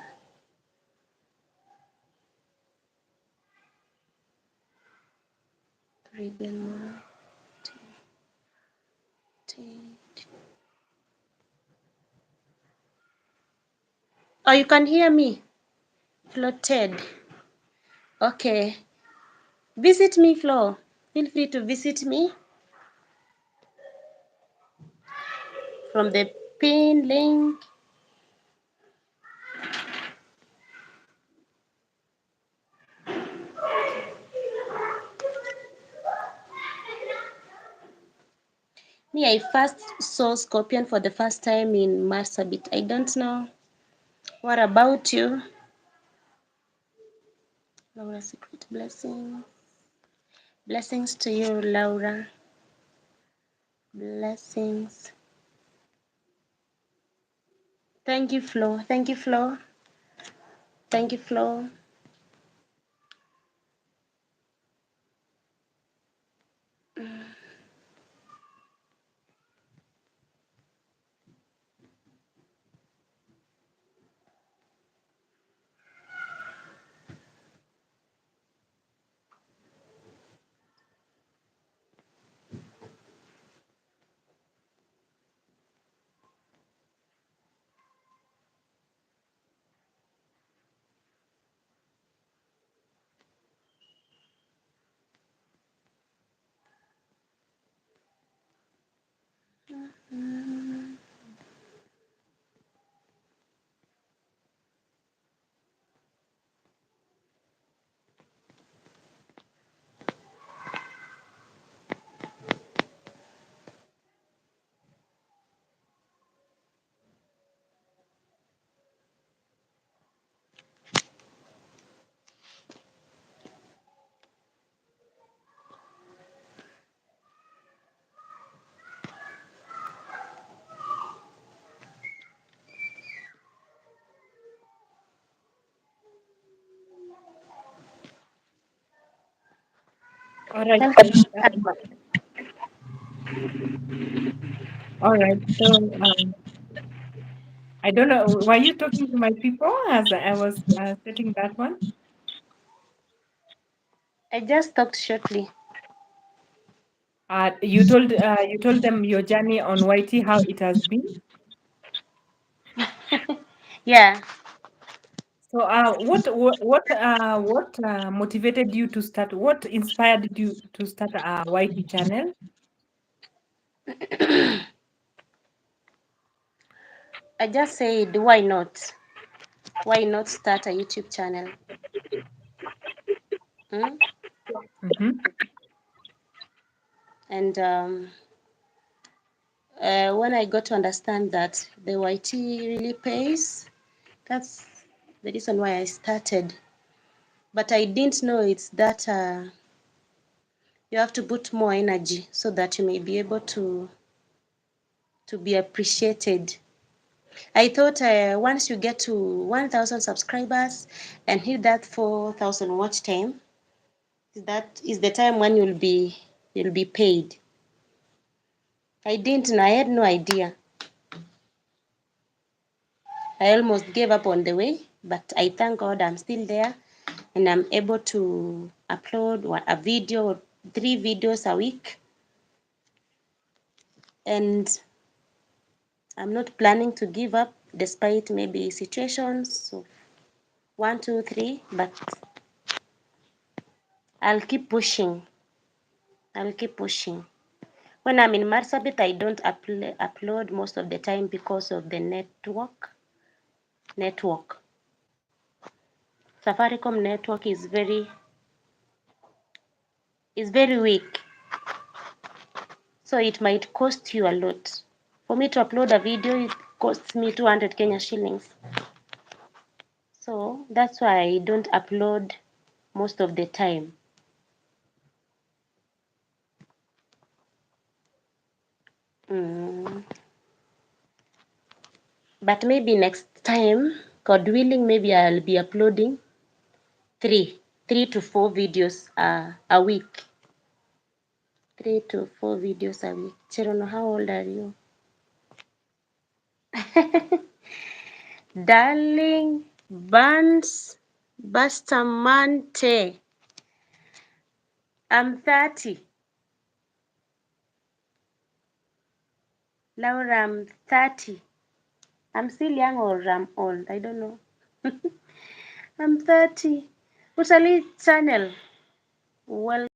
Speaker 2: Oh, you can hear me? Floated. Okay. Visit me, Flo. Feel free to visit me from the pin link. Me, I first saw Scorpion for the first time in Marsabit. I don't know. What about you? Laura Secret, blessings. Blessings to you, Laura. Blessings. Thank you, Flo. Thank you, Flo. Thank you, Flo.
Speaker 1: All right.
Speaker 2: Welcome.
Speaker 1: All right. So I don't know. Were you talking to my people as I was setting that one?
Speaker 2: I just talked shortly.
Speaker 1: You told them your journey on YT, how it has been.
Speaker 2: Yeah,
Speaker 1: So what motivated you to start? What inspired you to start a YT channel?
Speaker 2: I just said, why not? Why not start a YouTube channel? Hmm?
Speaker 1: Mm-hmm.
Speaker 2: And when I got to understand that the YT really pays, that's the reason why I started. But I didn't know it's that you have to put more energy so that you may be able to be appreciated. I thought once you get to 1,000 subscribers and hit that 4,000 watch time, that is the time when you'll be paid. I didn't know. I had no idea. I almost gave up on the way, but I thank God I'm still there and I'm able to upload a video, 3 videos a week. And I'm not planning to give up despite maybe situations. So 1, 2, 3, but I'll keep pushing. I'll keep pushing. When I'm in Marsabit, I don't upload most of the time because of the network. Safaricom network is very weak, so it might cost you a lot. For me to upload a video, it costs me 200 Kenya shillings. So that's why I don't upload most of the time. Mm. But maybe next time, God willing, maybe I'll be uploading three to four videos a week. 3 to 4 videos a week. Cherono, how old are you? Darling Buns Bustamante. I'm 30. Laura, I'm 30. I'm still young or I'm old. I don't know. I'm 30. Utalii channel. Well,